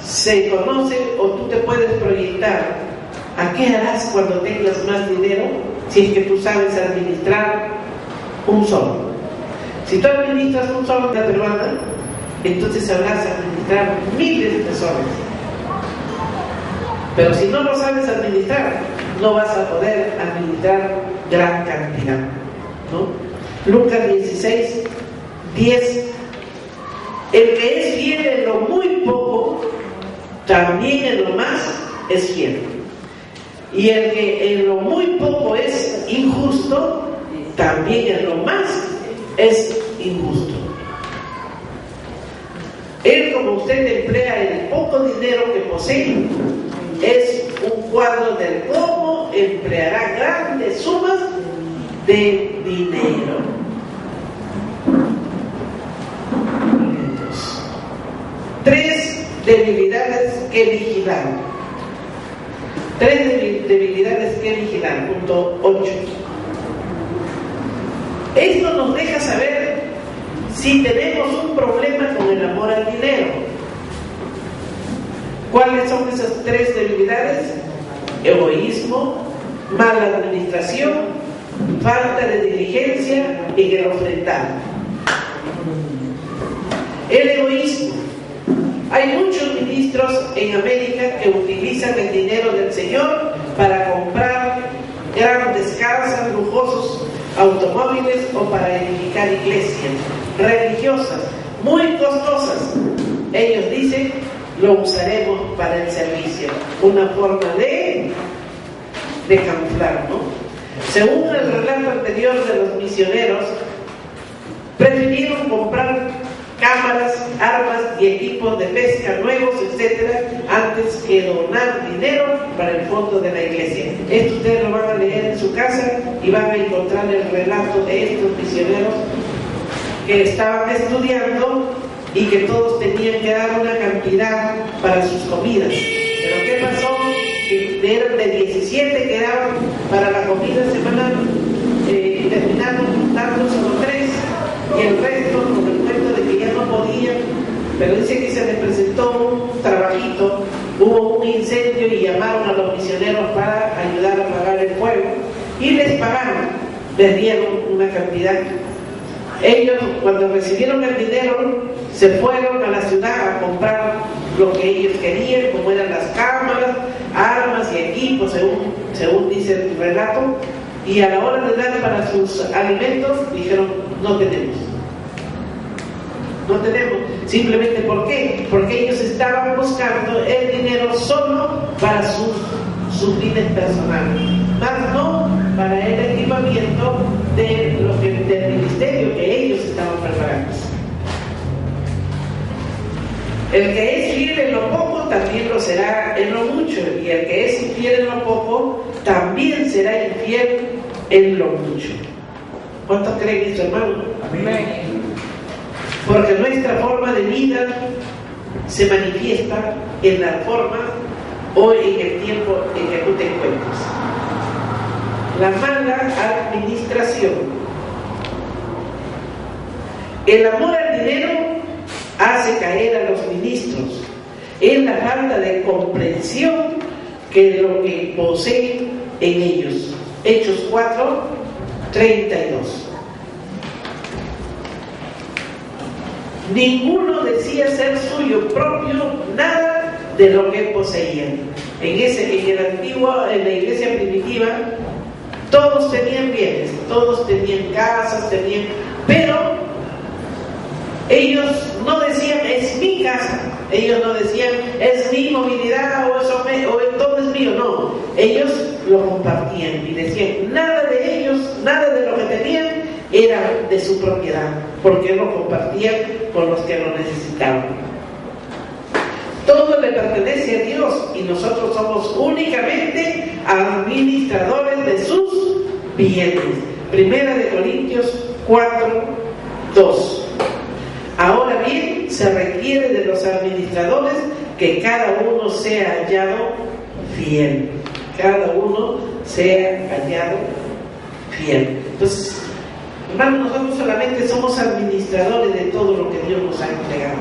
se conoce o tú te puedes proyectar a qué harás cuando tengas más dinero, si es que tú sabes administrar un solo. Si tú administras un solo de la peruana, entonces sabrás administrar miles de soles. Pero si no lo sabes administrar, no vas a poder administrar gran cantidad, ¿no? Lucas 16, 10. El que es fiel en lo muy poco, también en lo más es fiel. Y el que en lo muy poco es injusto, también en lo más es injusto. Él, como usted emplea el poco dinero que posee, es un cuadro del cómo empleará grandes sumas de dinero. 3 debilidades que vigilar. 3 debilidades que vigilar. Punto 8. Esto nos deja saber si tenemos un problema con el amor al dinero. ¿Cuáles son esas 3 debilidades? Egoísmo, mala administración, falta de diligencia en el ofrendar. El egoísmo. Hay muchos ministros en América que utilizan el dinero del Señor para comprar grandes casas, lujosos automóviles o para edificar iglesias religiosas muy costosas. Ellos dicen: lo usaremos para el servicio. Una forma de camuflar, ¿no? Según el relato anterior de los misioneros, prefirieron comprar cámaras, armas y equipos de pesca nuevos, etcétera, antes que donar dinero para el fondo de la iglesia. Esto ustedes lo van a leer en su casa y van a encontrar el relato de estos misioneros que estaban estudiando y que todos tenían que dar una cantidad para sus comidas. Pero ¿qué pasó? Que eran de 17 que daban para la comida semanal, terminaron dando solo 3 y el resto con el cuento de que ya no podían. Pero dice que se les presentó un trabajito, hubo un incendio y llamaron a los misioneros para ayudar a apagar el fuego y les pagaron, les dieron una cantidad. Ellos, cuando recibieron el dinero, se fueron a la ciudad a comprar lo que ellos querían, como eran las cámaras, armas y equipos, según dice el relato, y a la hora de dar para sus alimentos, dijeron: no tenemos. No tenemos. Simplemente ¿por qué? Porque ellos estaban buscando el dinero solo para sus fines personales, más no para el equipamiento del ministerio que ellos estaban preparando. El que es fiel en lo poco también lo será en lo mucho, y el que es infiel en lo poco también será infiel en lo mucho. ¿Cuántos creen esto, hermano?
Amén.
Porque nuestra forma de vida se manifiesta en la forma o en el tiempo en que tú te encuentras. La mala administración, el amor al dinero hace caer a los ministros. Es la falta de comprensión que lo que poseen en ellos. Hechos 4:32. Ninguno decía ser suyo propio nada de lo que poseían. En la iglesia primitiva, todos tenían bienes, todos tenían casas, pero ellos no decían es mi casa, ellos no decían es mi movilidad o todo es mío, no, ellos lo compartían y decían nada de ellos, nada de lo que tenían era de su propiedad, porque lo compartían con los que lo necesitaban. Todo le pertenece a Dios y nosotros somos únicamente administradores de sus bienes. Primera de Corintios 4:2. Ahora bien, se requiere de los administradores que cada uno sea hallado fiel. Cada uno sea hallado fiel. Entonces, hermanos, nosotros solamente somos administradores de todo lo que Dios nos ha entregado.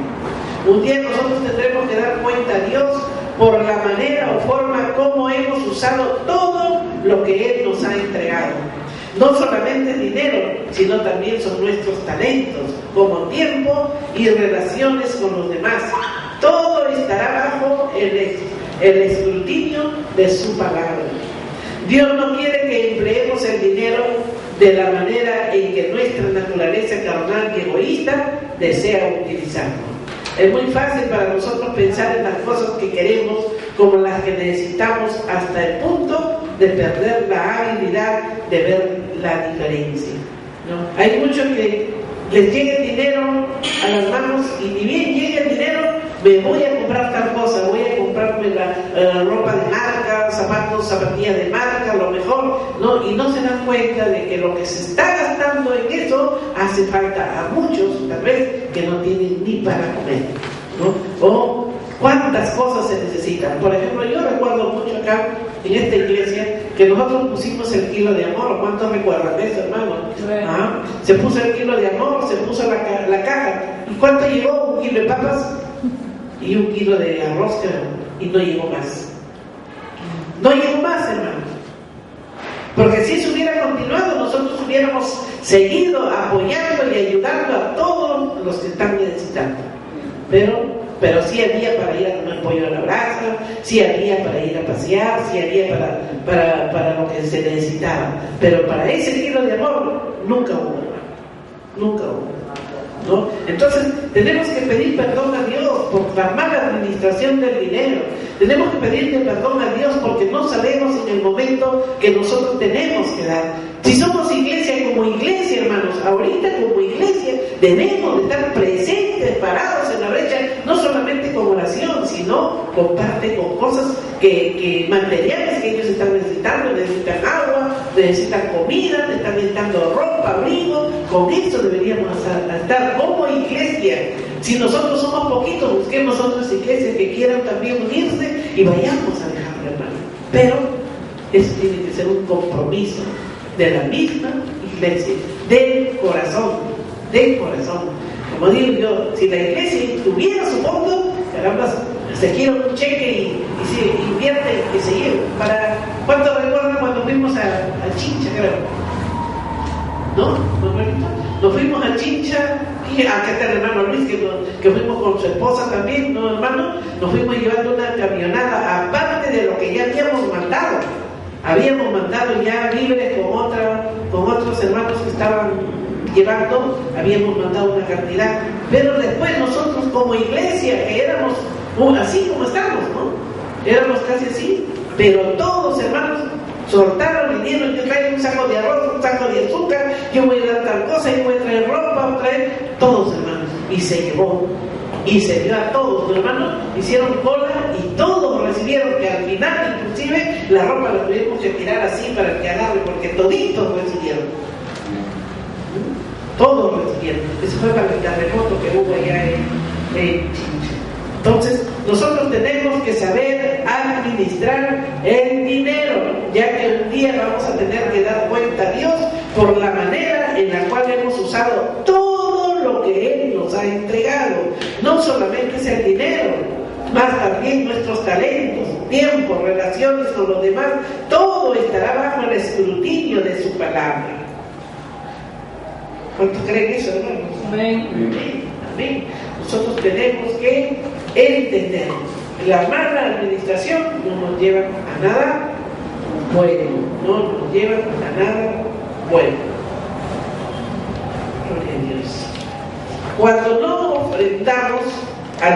Un día nosotros tendremos que dar cuenta a Dios por la manera o forma como hemos usado todo lo que Él nos ha entregado. No solamente dinero, sino también son nuestros talentos, como tiempo y relaciones con los demás. Todo estará bajo el escrutinio de su palabra. Dios no quiere que empleemos el dinero de la manera en que nuestra naturaleza carnal y egoísta desea utilizarlo. Es muy fácil para nosotros pensar en las cosas que queremos como las que necesitamos hasta el punto de perder la habilidad de ver la diferencia, ¿no? Hay muchos que les llega el dinero a las manos y ni bien llega el dinero, me voy a comprar tal cosa, voy a comprarme la ropa de marca, zapatillas de marca, lo mejor, ¿no? Y no se dan cuenta de que lo que se está gastando en eso hace falta a muchos, tal vez, que no tienen ni para comer, ¿no? O cuántas cosas se necesitan. Por ejemplo, yo recuerdo mucho acá en esta iglesia que nosotros pusimos el kilo de amor. ¿Cuántos recuerdan eso, hermano? ¿Ah? Se puso el kilo de amor, se puso la caja. ¿Y cuánto llegó? 1 kilo de papas y 1 kilo de arroz, y no llegó más. No llegó más, hermano. Porque si eso hubiera continuado, nosotros hubiéramos seguido apoyando y ayudando a todos los que están necesitando. Pero sí había para ir a comer pollo a la brasa, sí había para ir a pasear, sí había para lo que se necesitaba. Pero para ese kilo de amor nunca hubo, nunca hubo, ¿no? Entonces tenemos que pedir perdón a Dios por la mala administración del dinero. Tenemos que pedirle perdón a Dios porque no sabemos en el momento que nosotros tenemos que dar. Si somos iglesia como iglesia, hermanos, ahorita como iglesia debemos de estar presentes, parados en la brecha, no solamente con oración, sino con cosas que materiales que ellos están necesitando, necesitan agua, necesitan comida, están necesitando ropa, abrigo. Con eso deberíamos estar como iglesia. Si nosotros somos poquitos, busquemos otras iglesias que quieran también unirse y vayamos a dejarlo, hermano. Pero eso tiene que ser un compromiso de la misma iglesia, del corazón, del corazón. Como digo yo, si la iglesia tuviera su fondo, caramba, se quiere un cheque y se invierte y se lleva. ¿Cuántos recuerdan cuando fuimos a Chincha, creo? ¿No? Nos fuimos a Chincha, y acá está el hermano Luis, que fuimos con su esposa también, ¿no, hermano? Nos fuimos llevando una camionada, aparte de lo que ya habíamos mandado. Habíamos mandado ya víveres con otros hermanos que estaban llevando, habíamos mandado una cantidad, pero después nosotros como iglesia, que éramos así como estamos, ¿no? Éramos casi así, pero todos hermanos soltaron, vinieron, yo traigo un saco de arroz, un saco de azúcar, yo voy a dar tal cosa, yo voy a traer ropa, voy a traer, todos hermanos, y se llevó, y se dio a todos, hermanos, hicieron cola y todos recibieron, que al final inclusive la ropa la tuvimos que tirar así para que agarre, porque toditos recibieron. Todos recibieron. Eso fue para el terremoto que hubo allá en Chincha. Entonces, nosotros tenemos que saber administrar el dinero, ya que un día vamos a tener que dar cuenta a Dios por la manera en la cual hemos usado todo lo que Él nos ha entregado. No solamente es el dinero, más también nuestros talentos, tiempo, relaciones con los demás, todo estará bajo el escrutinio de su palabra. ¿Cuántos creen eso, hermanos?
Amén.
Amén. Nosotros tenemos que entender que la mala administración no nos lleva a nada bueno, no nos lleva a nada bueno. Gloria a Dios. Cuando no ofrendamos a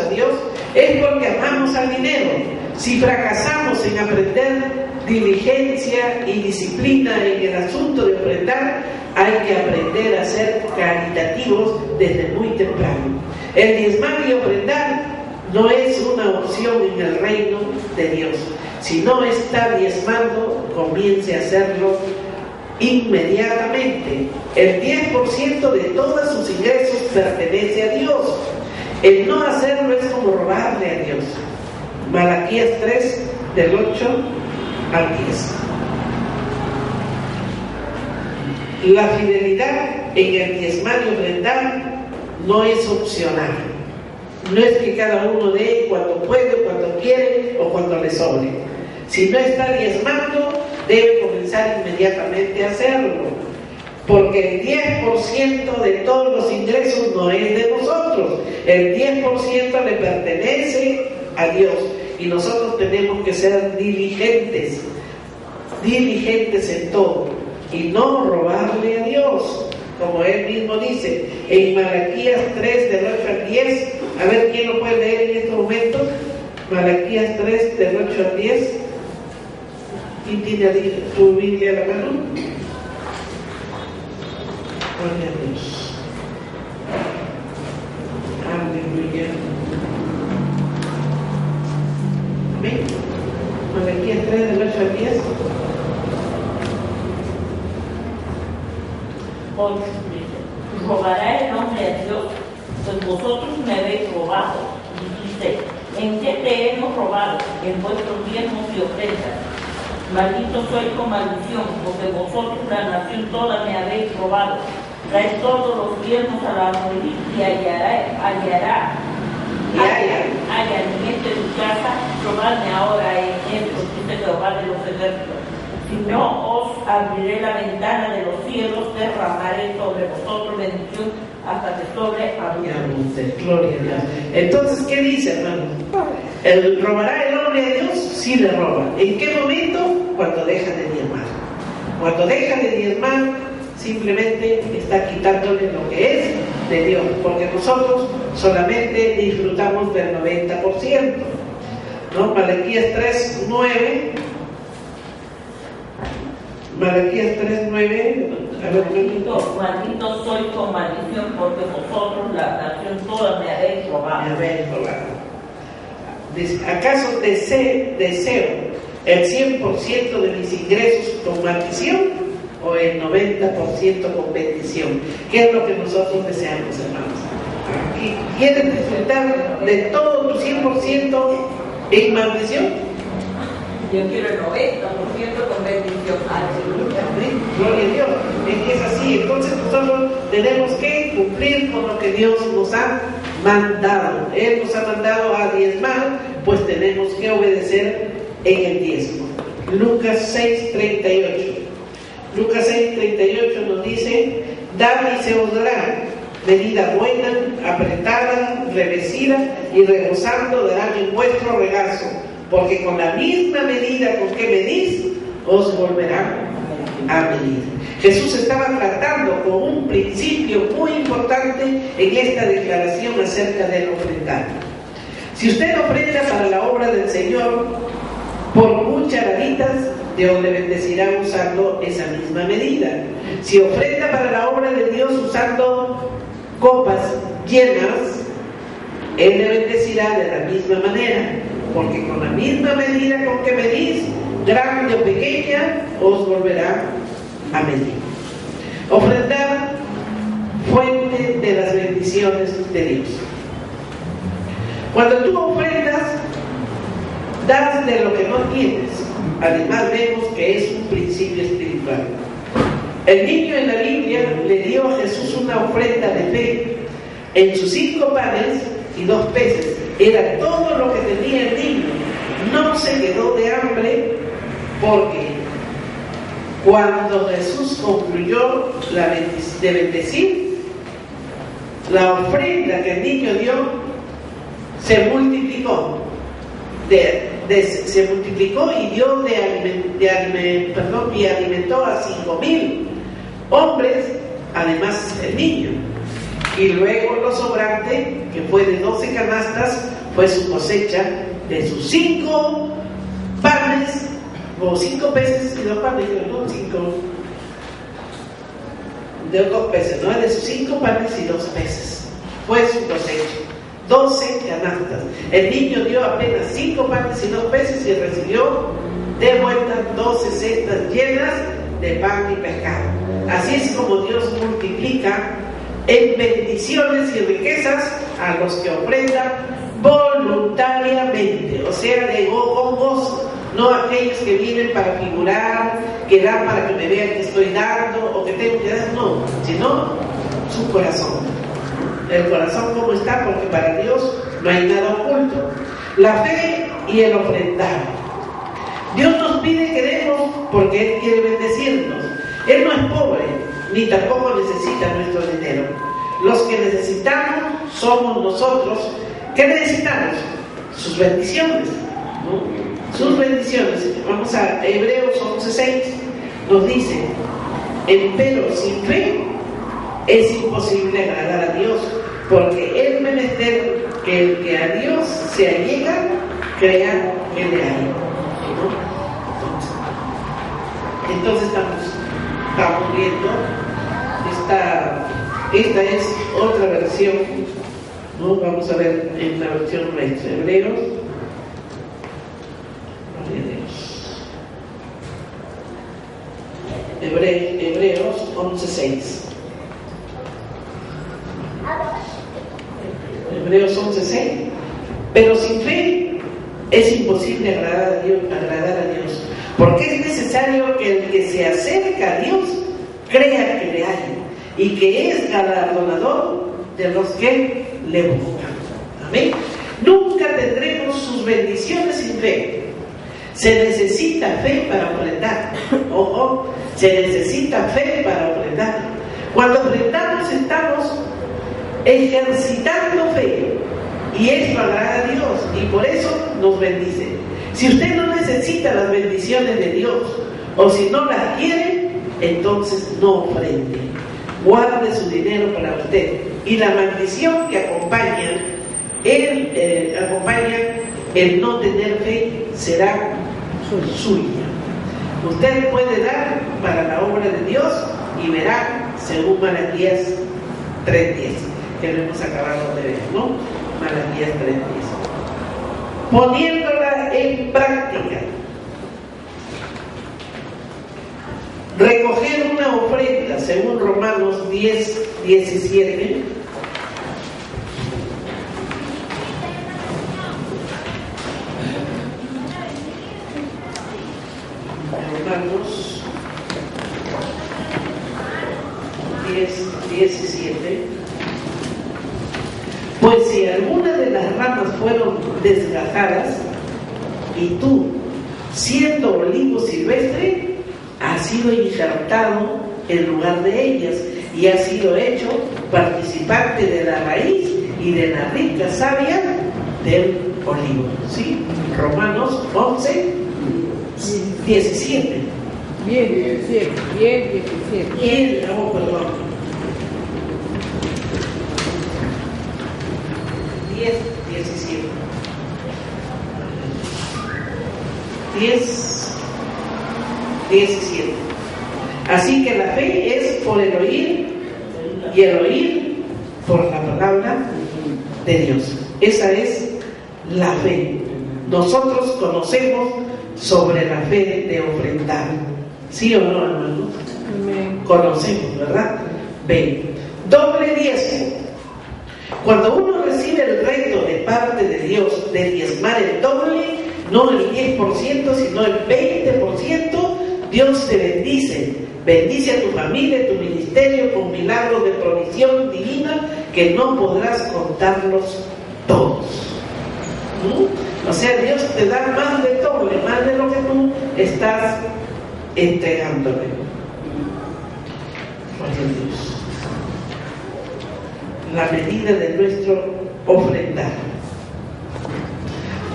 Dios, es porque amamos al dinero. Si fracasamos en aprender diligencia y disciplina en el asunto de ofrendar, hay que aprender a ser caritativos desde muy temprano. El diezmar y ofrendar no es una opción en el reino de Dios. Si no está diezmando, comience a hacerlo inmediatamente. El 10% de todos sus ingresos pertenece a Dios. El no hacerlo es como robarle a Dios. Malaquías 3, del 8 al 10. La fidelidad en el diezmar y ofrendar no es opcional. No es que cada uno dé cuando puede, cuando quiere o cuando le sobre. Si no está diezmando, debe comenzar inmediatamente a hacerlo. Porque el 10% de todos los ingresos no es de nosotros. El 10% le pertenece a Dios. Y nosotros tenemos que ser diligentes en todo. Y no robarle a Dios. Como Él mismo dice en Malaquías 3, del 8 al 10. A ver, ¿quién lo puede leer en estos momentos? Malaquías 3, del 8 al 10. ¿Quién tiene tu Biblia a la mano? Gloria a Dios. Aleluya. Amén. Malaquías 3, del 8 al 10.
Robará el nombre a Dios, pues vosotros me habéis robado. Dice, ¿en qué te hemos robado? En vuestros diezmos y ofrendas. Maldito soy con maldición, porque vosotros, la nación toda, me habéis robado. Traed todos los diezmos a la morir y hallará en tu casa, robadme ahora en esto, dice Jehová de los ejércitos. Si no, os abriré la ventana de los cielos, derramaré sobre vosotros bendición hasta que sobreabunde.
Gloria a Dios. Entonces, ¿qué dice, hermano? ¿El robará el hombre a Dios? Sí le roba. ¿En qué momento? Cuando deja de diezmar. Cuando deja de diezmar, simplemente está quitándole lo que es de Dios, porque nosotros solamente disfrutamos del 90%. ¿No? Malaquías 3, 9. Malaquías 3:9.
Maldito soy con maldición, porque vosotros, la nación toda, me habéis robado.
Me habéis robado. ¿Acaso deseo el 100% de mis ingresos con maldición o el 90% con bendición? ¿Qué es lo que nosotros deseamos, hermanos? ¿Quieres disfrutar de todo tu 100% en maldición?
Yo quiero el 90% con bendición. Aleluya.
Gloria a Dios. Es que es así. Entonces nosotros tenemos que cumplir con lo que Dios nos ha mandado. Él nos ha mandado a diezmar, pues tenemos que obedecer en el diezmo. Lucas 6:38. Lucas 6:38 nos dice: dad y se os dará, medida buena, apretada, revestida y rebosando darán en vuestro regazo. Porque con la misma medida con que medís, os volverán a medir. Jesús estaba tratando con un principio muy importante en esta declaración acerca del ofrendar. Si usted ofrenda para la obra del Señor por cucharaditas, Dios le bendecirá usando esa misma medida. Si ofrenda para la obra de Dios usando copas llenas, Él le bendecirá de la misma manera, porque con la misma medida con que medís, grande o pequeña, os volverá a medir. Ofrendar, fuente de las bendiciones de Dios. Cuando tú ofrendas, das de lo que no tienes. Además vemos que es un principio espiritual. El niño en la Biblia le dio a Jesús una ofrenda de fe. En sus 5 panes y 2 peces. Era todo lo que tenía el niño. No se quedó de hambre, porque cuando Jesús concluyó de bendecir, la ofrenda que el niño dio se multiplicó. Se multiplicó y dio y alimentó a 5,000 hombres, además el niño. Y luego lo sobrante, que fue de 12 canastas, fue su cosecha de sus 5 panes, o 5 peces y 2 panes, ¿no? 2 peces, ¿no? De sus 5 panes y 2 peces. Fue su cosecha. 12 canastas. El niño dio apenas 5 panes y 2 peces y recibió de vuelta 12 cestas llenas de pan y pescado. Así es como Dios multiplica en bendiciones y riquezas a los que ofrendan voluntariamente, o sea, con gozo, no aquellos que vienen para figurar, que dan para que me vean que estoy dando o que tengo que dar, no, sino su corazón. El corazón como está, porque para Dios no hay nada oculto. La fe y el ofrendar. Dios nos pide que demos porque Él quiere bendecirnos. Él no es pobre, ni tampoco necesita nuestro dinero. Los que necesitamos somos nosotros. ¿Qué necesitamos? Sus bendiciones, ¿no? Sus bendiciones. Vamos a Hebreos 11:6. Nos dice: empero sin fe es imposible agradar a Dios, porque es menester que el que a Dios se allega crea que le hay, ¿no? Entonces estamos viendo esta es otra versión, ¿no? Vamos a ver en la versión nuestra, Hebreos 11:6. Hebreos 11:6. Pero sin fe es imposible agradar a Dios, porque es necesario que el que se acerca a Dios crea que le hay y que es galardonador de los que le buscan. Amén. Nunca tendremos sus bendiciones sin fe. Se necesita fe para ofrendar. Ojo, se necesita fe para ofrendar. Cuando ofrendamos estamos ejercitando fe, y esto agrada a Dios, y por eso nos bendice. Si usted no necesita las bendiciones de Dios, o si no las quiere, entonces no ofrende. Guarde su dinero para usted, y la maldición que acompaña el no tener fe será suya. Usted puede dar para la obra de Dios y verá, según Malaquías 3:10, que lo hemos acabado de ver, ¿no? Malaquías 3:10. Poniéndola en práctica. Recoger una ofrenda, según Romanos 10:17. Romanos 10:17. Pues si alguna de las ramas fueron desgajadas, y tú, siendo olivo silvestre, has sido injertado en lugar de ellas, y has sido hecho participante de la raíz y de la rica savia del olivo. ¿Sí? Romanos 11:17.
10, 17. 10, 17.
Perdón. 10, 17. 10, 17. Así que la fe es por el oír y el oír por la palabra de Dios. Esa es la fe. Nosotros conocemos sobre la fe de ofrendar. ¿Sí o no, hermano? Conocemos, ¿verdad? Ven. Doble diezmo. Cuando uno recibe el reto de parte de Dios de diezmar el doble, no el 10%, sino el 20%, Dios te bendice. Bendice a tu familia, a tu ministerio con milagros de provisión divina que no podrás contarlos todos. O sea, Dios te da más de doble, más de lo que tú estás entregándole. Gloria a Dios. La medida de nuestro ofrendar.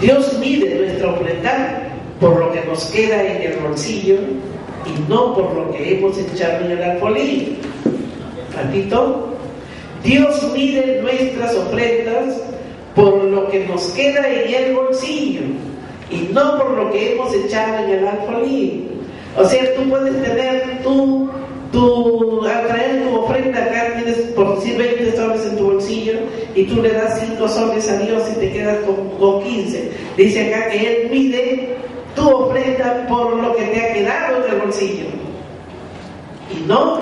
Dios mide nuestro ofrendar por lo que nos queda en el bolsillo y no por lo que hemos echado en el alfolí. Repito, Dios mide nuestras ofrendas por lo que nos queda en el bolsillo y no por lo que hemos echado en el alfolí. O sea, tú puedes tener al traer tu ofrenda acá, tienes por decir 20 soles en tu bolsillo y tú le das 5 soles a Dios y te quedas con 15. Dice acá que Él mide tu ofrenda por lo que te ha quedado en el bolsillo y no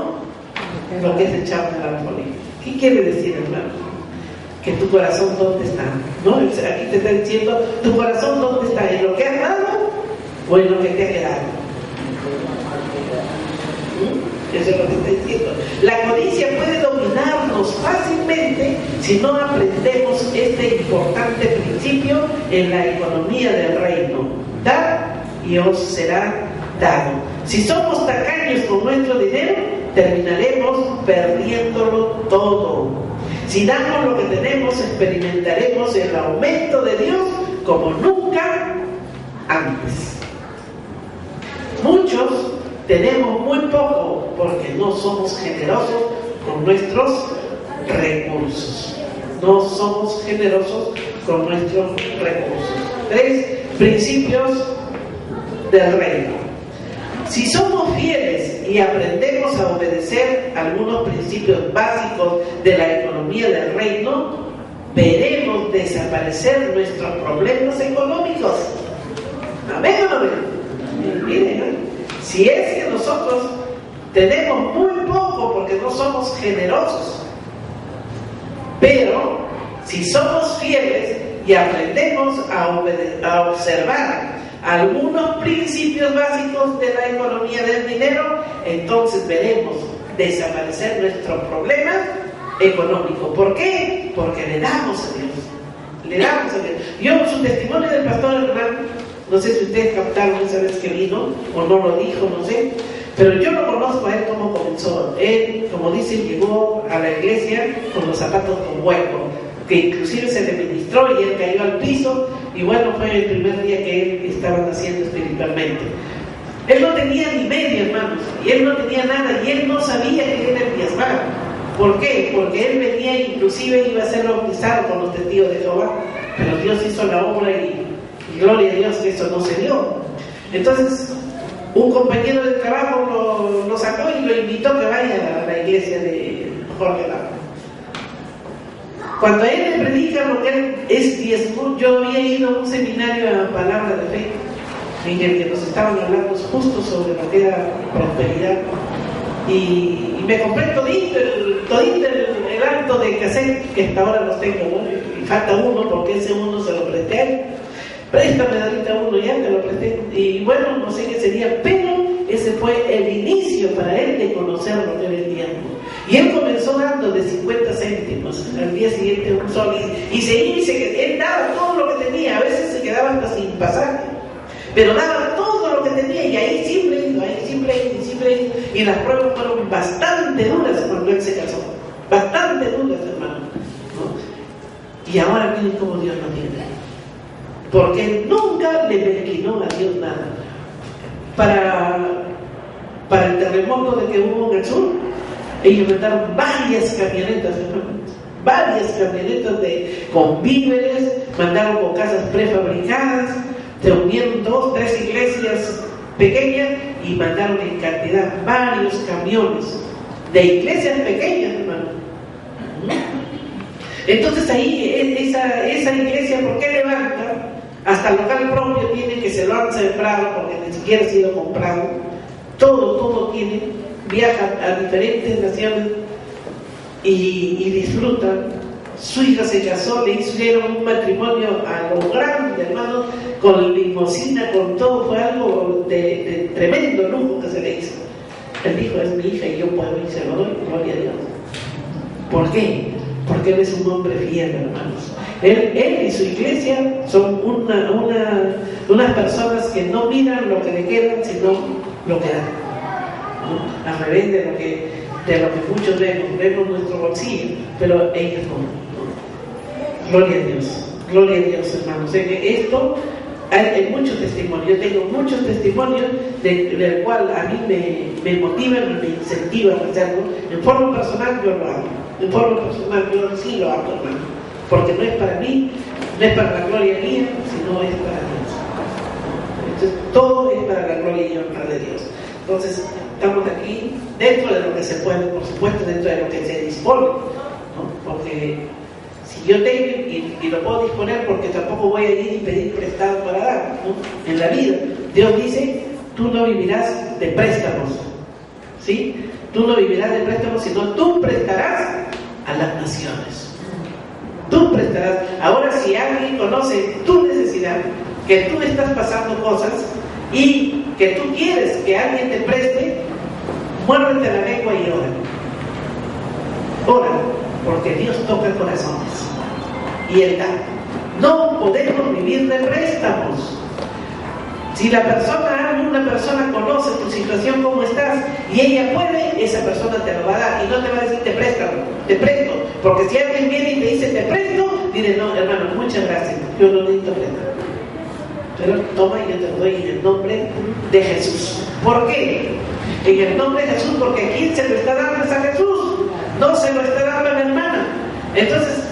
lo que es echado en el alfolí. ¿Qué quiere decir, hermano? Que tu corazón ¿dónde está? ¿No? Aquí te está diciendo, tu corazón ¿dónde está? ¿En lo que has dado o en lo que te ha quedado? Eso es lo que está diciendo. La codicia puede dominarnos fácilmente si no aprendemos este importante principio en la economía del reino. Dad y os será dado. Si somos tacaños con nuestro dinero, terminaremos perdiéndolo todo. Si damos lo que tenemos, experimentaremos el aumento de Dios como nunca antes. Muchos tenemos muy poco porque no somos generosos con nuestros recursos. No somos generosos con nuestros recursos. 3 principios del reino. Si somos fieles y aprendemos a obedecer algunos principios básicos de la economía del reino, veremos desaparecer nuestros problemas económicos. ¿Amén o no amén? Miren, ¿no? Si es que nosotros tenemos muy poco porque no somos generosos, pero si somos fieles y aprendemos a observar algunos principios básicos de la economía del dinero, entonces veremos desaparecer nuestro problema económico. ¿Por qué? Porque le damos a Dios. Le damos a Dios. Yo, su testimonio del pastor hermano, no sé si ustedes captaron esa vez que vino o no lo dijo, no sé, pero yo lo conozco a él cómo comenzó. Él, como dicen, llegó a la iglesia con los zapatos con hueco, que inclusive se le ministró y él cayó al piso, y bueno, fue el primer día que él estaba naciendo espiritualmente. Él no tenía ni medio, hermanos, y él no tenía nada, y él no sabía que era el diezmar. ¿Por qué? Porque él venía, inclusive iba a ser bautizado con los testigos de Jehová, pero Dios hizo la obra y gloria a Dios que eso no se dio. Entonces, un compañero de trabajo lo sacó y lo invitó a que vaya a la iglesia de Jorge Lara. Cuando él le predica lo que él es diezmo, yo había ido a un seminario a Palabra de Fe, en el que nos estaban hablando justo sobre lo que era prosperidad. Y me compré todito el alto de cassette, que hasta ahora los tengo, ¿no? Y falta uno, porque ese uno se lo presté a él. Préstame ahorita uno, ya te lo presté. Y bueno, no sé qué sería, pero ese fue el inicio para él de conocer lo que era el diezmo. Y él comenzó dando de 50 céntimos, al día siguiente un sol, y él daba todo lo que tenía, a veces se quedaba hasta sin pasaje, pero daba todo lo que tenía, y ahí siempre iba, y las pruebas fueron bastante duras cuando él se casó, bastante duras, hermano, ¿no? Y ahora miren cómo Dios lo tiene, porque nunca le mezquinó a Dios nada. Para para el terremoto de que hubo en el sur, ellos mandaron varias camionetas, hermanos, varias camionetas con víveres, mandaron con casas prefabricadas, se unieron 2, 3 iglesias pequeñas y mandaron en cantidad varios camiones de iglesias pequeñas, hermano. Entonces ahí esa iglesia, ¿por qué levanta? Hasta el local propio tiene, que se lo han sembrado porque ni siquiera ha sido comprado. Todo tiene, viaja a diferentes naciones y disfrutan. Su hija se casó, le hicieron un matrimonio a lo grande, hermano, con limosina, con todo, fue algo de tremendo lujo que se le hizo. Él dijo, es mi hija y yo puedo ir, se lo doy, gloria a Dios. ¿Por qué? Porque él es un hombre fiel, hermanos. Él y su iglesia son unas personas que no miran lo que le quedan, sino lo que dan, ¿no? Al revés de lo que muchos vemos nuestro bolsillo, pero ellos no. Gloria a Dios, hermanos. Esto hay muchos testimonios. Yo tengo muchos testimonios del cual a mí me motivan y me incentivan a hacerlo. En forma personal yo lo hago. En forma personal yo sí lo hago, hermano. Porque no es para mí, no es para la gloria mía, sino es para Dios. Entonces todo es para la gloria y honra de Dios. Entonces estamos aquí dentro de lo que se puede, por supuesto, dentro de lo que se dispone, ¿no? Porque si yo tengo y lo puedo disponer, porque tampoco voy a ir y pedir prestado para dar, ¿no? En la vida Dios dice, tú no vivirás de préstamos, ¿sí? Tú no vivirás de préstamos, sino tú prestarás a las naciones. Tú prestarás. Ahora, si alguien conoce tu necesidad, que tú estás pasando cosas y que tú quieres que alguien te preste, muérdete la lengua y ora. Ora, porque Dios toca corazones y Él da. No podemos vivir de préstamos. Si una persona conoce tu situación, cómo estás, y ella puede, esa persona te lo va a dar y no te va a decir te presto, porque si alguien viene y te dice te presto, dile no, hermano, muchas gracias, yo no necesito prestar, pero toma y yo te lo doy en el nombre de Jesús. ¿Por qué? En el nombre de Jesús, porque a quien se lo está dando es a Jesús, no se lo está dando a la hermana. Entonces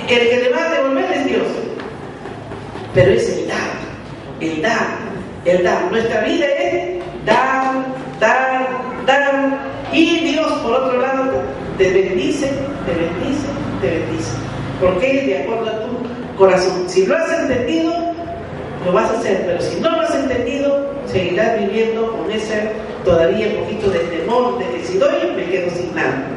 el que le va a devolver es Dios, pero es el dar. Nuestra vida es dar, y Dios por otro lado te bendice. Porque de acuerdo a tu corazón. Si lo has entendido, lo vas a hacer, pero si no lo has entendido, seguirás viviendo con ese todavía un poquito de temor de que si doy me quedo sin nada.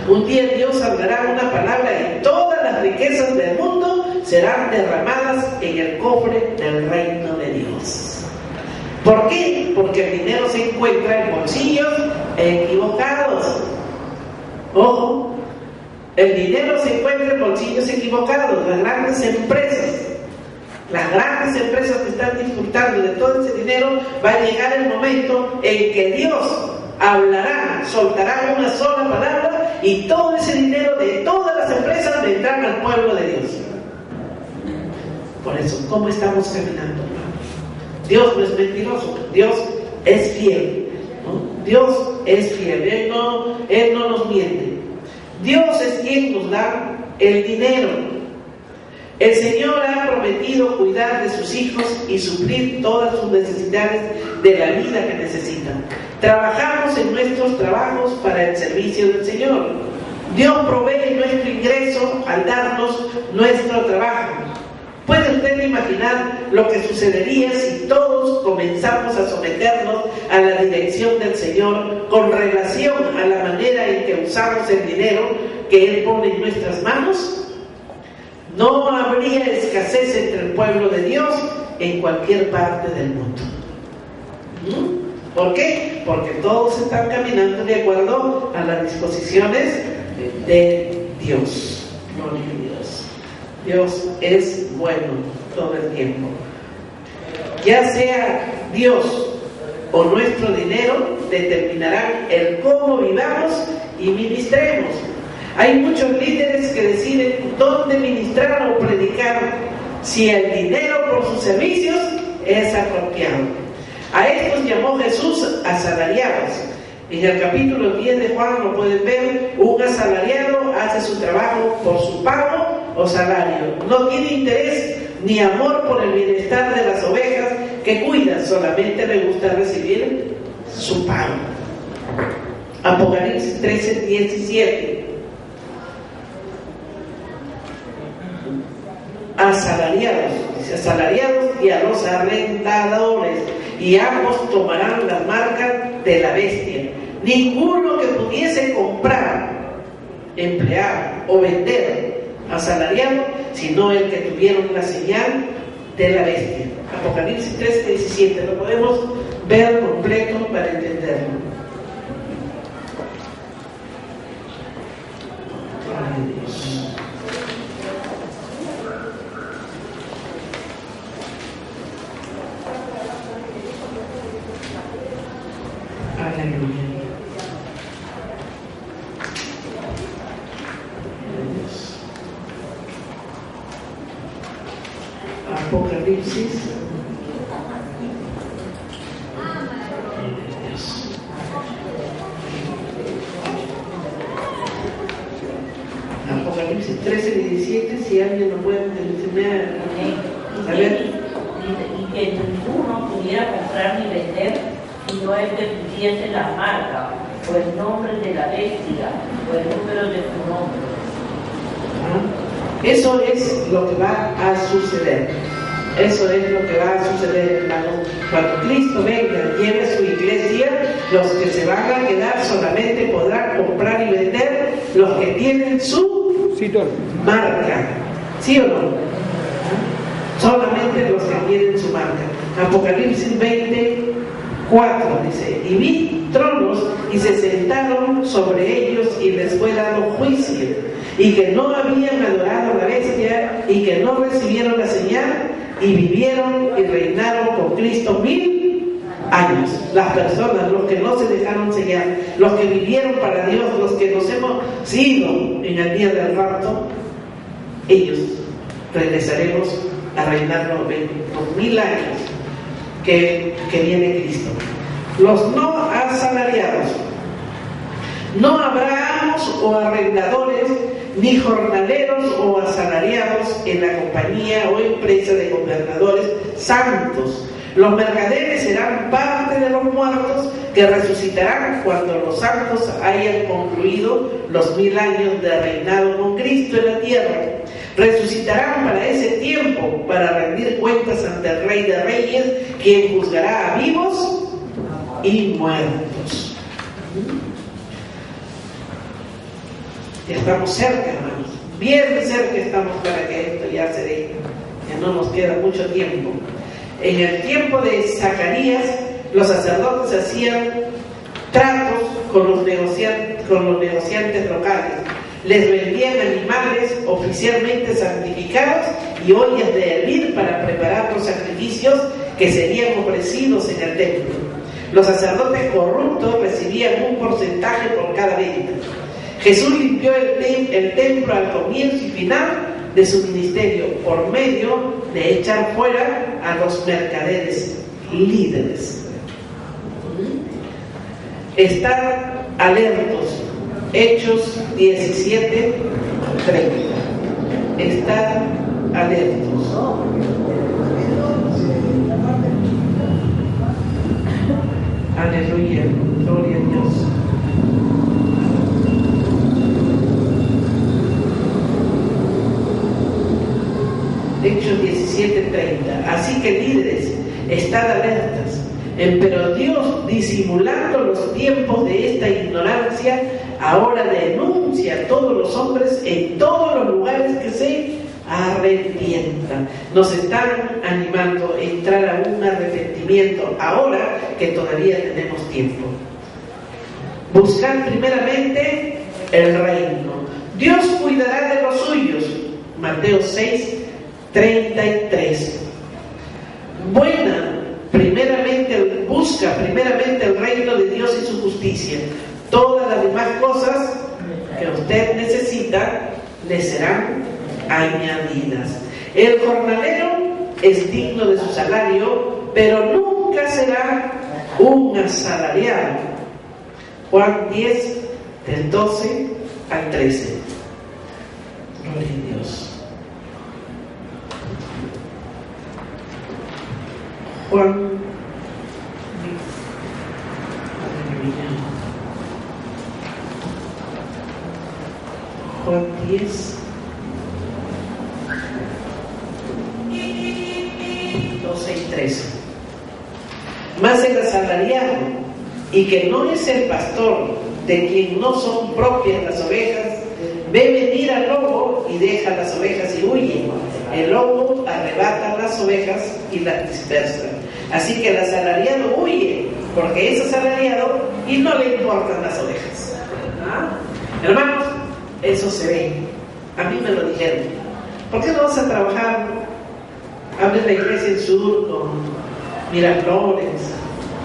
Un día Dios hablará una palabra y todas las riquezas del mundo serán derramadas en el cofre del reino de Dios. ¿Por qué? Porque el dinero se encuentra en bolsillos equivocados. Ojo, el dinero se encuentra en bolsillos equivocados. Las grandes empresas que están disfrutando de todo ese dinero, va a llegar el momento en que Dios hablará, soltará una sola palabra y todo ese dinero de todas las empresas vendrán al pueblo de Dios. Por eso, ¿cómo estamos caminando? Dios no es mentiroso, Dios es fiel, ¿no? Dios es fiel, Él no nos miente. Dios es quien nos da el dinero. El Señor ha prometido cuidar de sus hijos y suplir todas sus necesidades de la vida que necesitan. Trabajamos en nuestros trabajos para el servicio del Señor. Dios provee nuestro ingreso al darnos nuestro trabajo. ¿Puede usted imaginar lo que sucedería si todos comenzamos a someternos a la dirección del Señor con relación a la manera en que usamos el dinero que Él pone en nuestras manos? No habría escasez entre el pueblo de Dios en cualquier parte del mundo. ¿Por qué? Porque todos están caminando de acuerdo a las disposiciones de Dios. Gloria a Dios. Dios es bueno todo el tiempo. Ya sea Dios o nuestro dinero, determinarán el cómo vivamos y ministremos. Hay muchos líderes que deciden dónde ministrar o predicar, si el dinero por sus servicios es apropiado. A estos llamó Jesús asalariados. En el capítulo 10 de Juan lo pueden ver. Un asalariado hace su trabajo por su pago o salario. No tiene interés ni amor por el bienestar de las ovejas que cuida, solamente le gusta recibir su pago. Apocalipsis 13:17. Asalariados, dice asalariados y a los arrendadores, y ambos tomarán las marcas de la bestia. Ninguno que pudiese comprar, emplear o vender asalariado, sino el que tuvieron la señal de la bestia. Apocalipsis 13:17, lo podemos ver completo para entenderlo. Ay, Dios. Aleluya. Apocalipsis. Apocalipsis 13:17, si alguien lo puede enseñar. A ver.
Y que ninguno pudiera comprar ni vender, sino el que pusiese la marca, o el nombre de la bestia, o el número de su nombre.
Eso es lo que va a suceder. Eso es lo que va a suceder, hermanos. Cuando Cristo venga y lleve a su iglesia, los que se van a quedar solamente podrán comprar y vender los que tienen su marca. ¿Sí o no? Solamente los que tienen su marca. Apocalipsis 20:4 dice: y vi tronos y se sentaron sobre ellos y les fue dado juicio, y que no habían adorado a la bestia y que no recibieron la señal, y vivieron y reinaron con Cristo 1000 años. Las personas, los que no se dejaron sellar, los que vivieron para Dios, los que nos hemos sido en el día del rapto, ellos regresaremos a reinar los 1000 años que viene Cristo. Los no asalariados. No habrá amos o arrendadores, ni jornaleros o asalariados en la compañía o empresa de gobernadores santos. Los mercaderes serán parte de los muertos que resucitarán cuando los santos hayan concluido los 1000 años de reinado con Cristo en la tierra. Resucitarán para ese tiempo, para rendir cuentas ante el Rey de Reyes, quien juzgará a vivos y muertos. Ya estamos cerca, hermanos. Bien cerca estamos para que esto ya se dé. Ya no nos queda mucho tiempo. En el tiempo de Zacarías, los sacerdotes hacían tratos con los negociantes locales. Les vendían animales oficialmente santificados y ollas de hervir para preparar los sacrificios que serían ofrecidos en el templo. Los sacerdotes corruptos recibían un porcentaje por cada venta. Jesús limpió el templo al comienzo y final de su ministerio por medio de echar fuera a los mercaderes líderes. Estar alertos. Hechos 17:30. Estar alertos. Aleluya. Gloria a Dios. Hechos 17:30. Así que líderes, estad alertas. Pero Dios, disimulando los tiempos de esta ignorancia, ahora denuncia a todos los hombres en todos los lugares que se arrepientan. Nos están animando a entrar a un arrepentimiento ahora que todavía tenemos tiempo. Buscar primeramente el reino. Dios cuidará de los suyos. Mateo 6:33. Busca primeramente el reino de Dios y su justicia. Todas las demás cosas que usted necesita le serán añadidas. El jornalero es digno de su salario, pero nunca nunca será un asalariado. Juan 10, del 12 al 13. Gloria a Dios. Juan, Juan 10, 12 y 13. Mas el asalariado, y que no es el pastor, de quien no son propias las ovejas, ve venir al lobo y deja las ovejas y huye. El lobo arrebata las ovejas y las dispersa. Así que el asalariado huye, porque es asalariado y no le importan las ovejas. ¿Ah? Hermanos, eso se ve. A mí me lo dijeron. ¿Por qué no vas a trabajar? Abres la iglesia en Sur con Miraflores.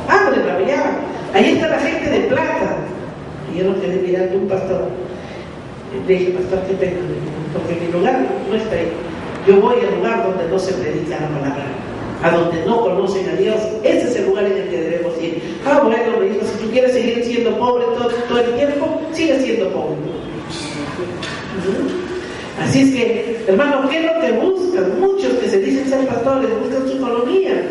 Ábrela ya. Ahí está la gente de plata. Y yo no quedé mirando un pastor. Le dije, pastor, qué pena, porque mi lugar no está ahí. Yo voy al lugar donde no se predica la palabra, a donde no conocen a Dios. Ese es el lugar en el que debemos ir. Bueno, me dijo, si tú quieres seguir siendo pobre todo el tiempo, sigue siendo pobre. Así es que, hermano, ¿qué es lo que buscan? Muchos que se dicen ser pastores buscan su economía.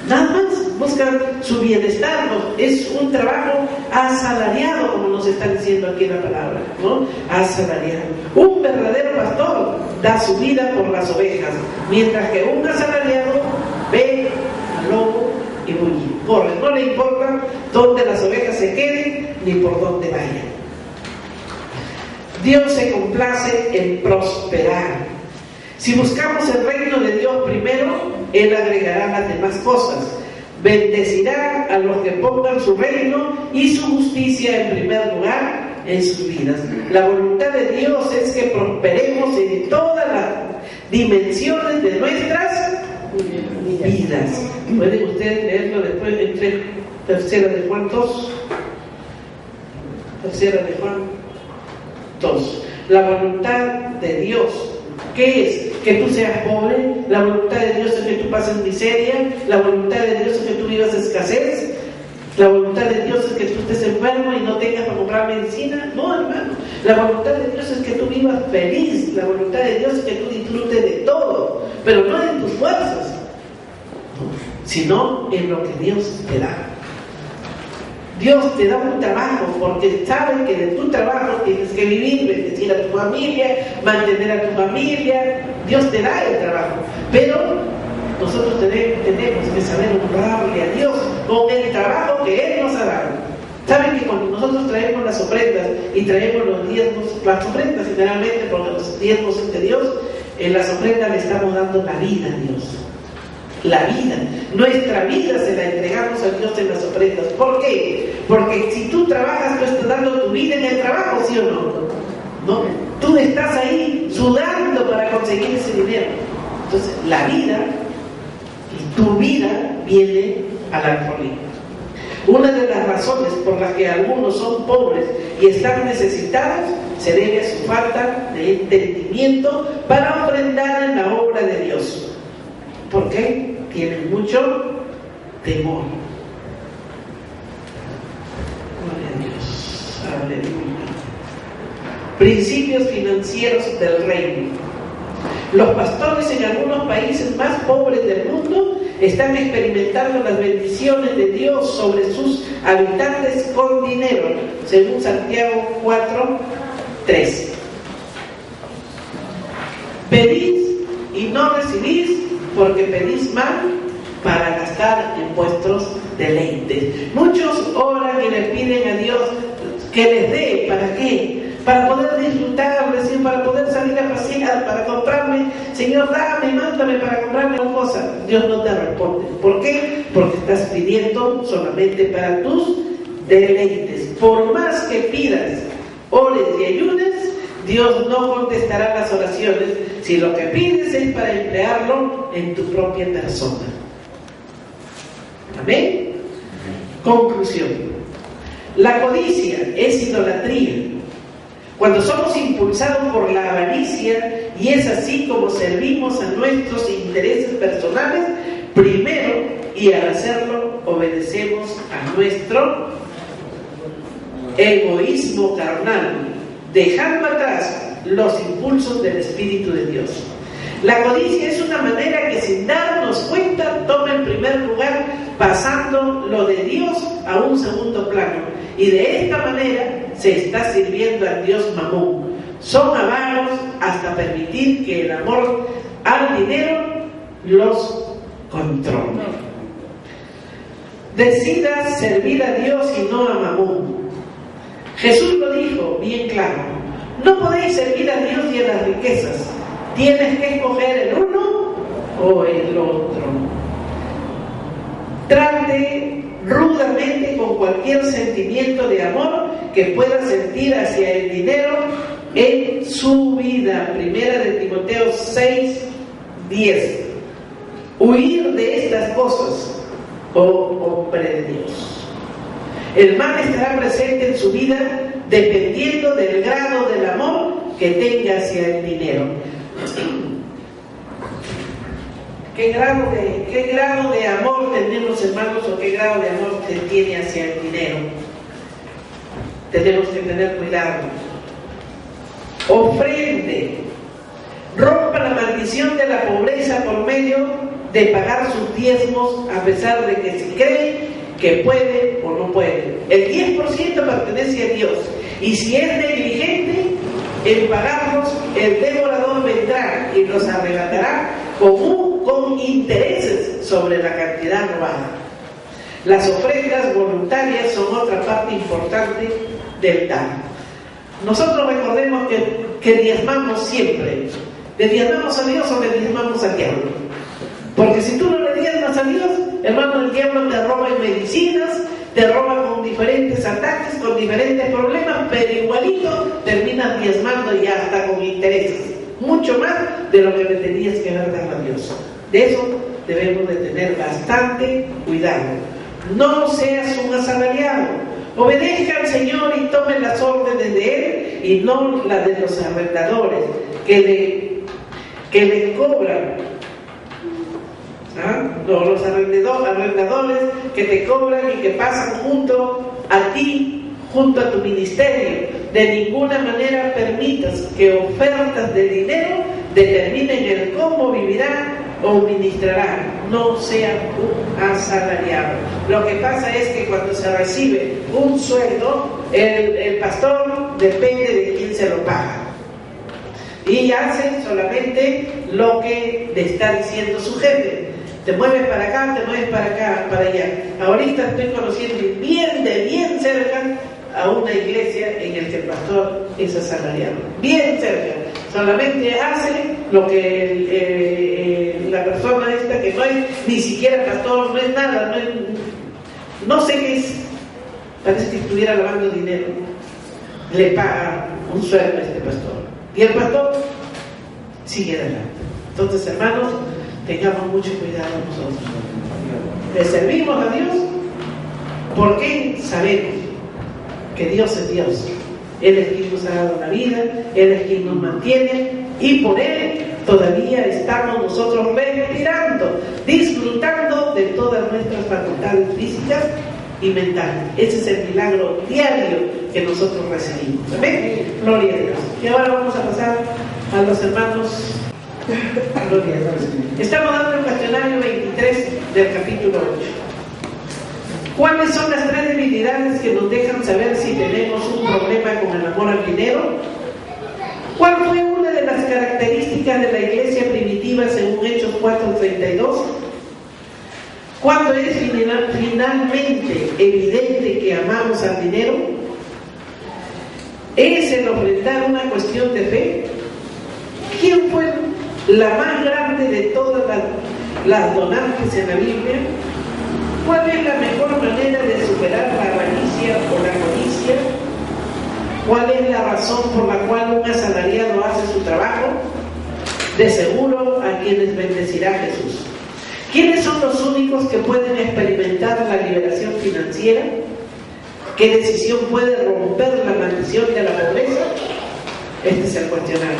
Nada más buscan su bienestar, ¿no? Es un trabajo asalariado, como nos están diciendo aquí en la palabra, ¿no? Asalariado. Un verdadero pastor da su vida por las ovejas, mientras que un asalariado ve al lobo y huye. Corre, no le importa dónde las ovejas se queden ni por dónde vayan. Dios se complace en prosperar. Si buscamos el reino de Dios primero, Él agregará las demás cosas. Bendecirá a los que pongan su reino y su justicia en primer lugar en sus vidas. La voluntad de Dios es que prosperemos en todas las dimensiones de nuestras vidas. ¿Pueden ustedes leerlo después entre Tercera de Juan 2? Tercera de Juan 2. La voluntad de Dios, ¿qué es? Que tú seas pobre. La voluntad de Dios es que tú pases miseria. La voluntad de Dios es que tú vivas escasez. La voluntad de Dios es que tú estés enfermo y no tengas para comprar medicina. No, hermano. La voluntad de Dios es que tú vivas feliz. La voluntad de Dios es que tú disfrutes de todo, pero no en tus fuerzas, sino en lo que Dios te da. Dios te da un trabajo porque sabe que de tu trabajo tienes que vivir, bendecir a tu familia, mantener a tu familia. Dios te da el trabajo, pero nosotros tenemos que saber honrarle a Dios con el trabajo que Él nos ha dado. Saben que cuando nosotros traemos las ofrendas y traemos los diezmos, las ofrendas generalmente, porque los diezmos es de Dios, en las ofrendas le estamos dando la vida a Dios. La vida, nuestra vida se la entregamos a Dios en las ofrendas. ¿Por qué? Porque si tú trabajas, tú estás dando tu vida en el trabajo, ¿sí o no? No, tú estás ahí sudando para conseguir ese dinero. Entonces, la vida y tu vida viene al alfolí. Una de las razones por las que algunos son pobres y están necesitados se debe a su falta de entendimiento para ofrendar en la obra de Dios. ¿Por qué? Tienen mucho temor. Gloria a Dios. Aleluya. Principios financieros del reino. Los pastores en algunos países más pobres del mundo están experimentando las bendiciones de Dios sobre sus habitantes con dinero, según Santiago 4:3. Pedís y no recibís, porque pedís mal para gastar en vuestros deleites. Muchos oran y le piden a Dios que les dé. ¿Para qué? Para poder disfrutar, para poder salir a pasear, para comprarme. Señor, dame, mándame para comprarme una cosa. Dios no te responde. ¿Por qué? Porque estás pidiendo solamente para tus deleites. Por más que pidas, ores y ayunes, Dios no contestará las oraciones si lo que pides es para emplearlo en tu propia persona. Amén. Conclusión. La codicia es idolatría. Cuando somos impulsados por la avaricia, y es así como servimos a nuestros intereses personales, primero, y al hacerlo obedecemos a nuestro egoísmo carnal, dejando atrás los impulsos del Espíritu de Dios. La codicia es una manera que sin darnos cuenta toma el primer lugar, pasando lo de Dios a un segundo plano, y de esta manera se está sirviendo al Dios Mamón. Son avaros hasta permitir que el amor al dinero los controle. Decida servir a Dios y no a Mamón. Jesús lo dijo bien claro: no podéis servir a Dios y a las riquezas. Tienes que escoger el uno o el otro. Trate rudamente con cualquier sentimiento de amor que pueda sentir hacia el dinero en su vida. Primera de Timoteo 6:10. Huir de estas cosas, oh hombre de Dios. El mal estará presente en su vida dependiendo del grado del amor que tenga hacia el dinero. ¿Qué grado de amor tenemos, hermanos, o qué grado de amor se tiene hacia el dinero? Tenemos que tener cuidado. Ofrende, rompa la maldición de la pobreza por medio de pagar sus diezmos, a pesar de que si cree que puede o no puede. El 10% pertenece a Dios, y si es negligente en pagarlos, el devorador vendrá y los arrebatará con intereses sobre la cantidad robada. Las ofrendas voluntarias son otra parte importante del dar. Nosotros recordemos que diezmamos siempre. ¿Le diezmamos a Dios o le diezmamos al diablo? Porque si tú no le diezmas a Dios, hermano, el diablo te roba en medicinas, te roba con diferentes ataques, con diferentes problemas, pero igualito terminas diezmando y hasta con intereses, mucho más de lo que le tenías que haber dado a Dios. De eso debemos de tener bastante cuidado. No seas un asalariado. Obedezca al Señor y tome las órdenes de Él y no las de los arrendadores que le cobran. Los arrendadores que te cobran y que pasan junto a ti, junto a tu ministerio. De ninguna manera permitas que ofertas de dinero determinen el cómo vivirán o ministrarán. No sea un asalariado. Lo que pasa es que cuando se recibe un sueldo, el pastor depende de quién se lo paga, y hace solamente lo que le está diciendo su jefe. Te mueves para acá, te mueves para acá, para allá. Ahorita estoy conociendo bien cerca a una iglesia en la que el pastor es asalariado. Bien cerca. Solamente hace lo que la persona esta, que no es ni siquiera pastor, no es nada, no sé qué es. Parece que estuviera lavando dinero. Le paga un sueldo a este pastor. Y el pastor sigue adelante. Entonces, hermanos, tengamos mucho cuidado nosotros. Le servimos a Dios porque sabemos que Dios es Dios. Él es quien nos ha dado la vida, Él es quien nos mantiene, y por Él todavía estamos nosotros respirando, disfrutando de todas nuestras facultades físicas y mentales. Ese es el milagro diario que nosotros recibimos. ¿Amén? Gloria a Dios. Y ahora vamos a pasar a los hermanos. Gloria a Dios. Estamos dando el cuestionario 23 del capítulo 8. ¿Cuáles son las 3 debilidades que nos dejan saber si tenemos un problema con el amor al dinero? ¿Cuál fue una de las características de la iglesia primitiva según Hechos 4:32? ¿Cuándo es finalmente evidente que amamos al dinero? ¿Es el ofrendar una cuestión de fe? ¿Quién fue la más grande de todas las donantes en la Biblia? ¿Cuál es la mejor manera de superar la avaricia o la codicia? ¿Cuál es la razón por la cual un asalariado hace su trabajo? De seguro a quienes bendecirá Jesús. ¿Quiénes son los únicos que pueden experimentar la liberación financiera? ¿Qué decisión puede romper la maldición de la pobreza? Este es el cuestionario.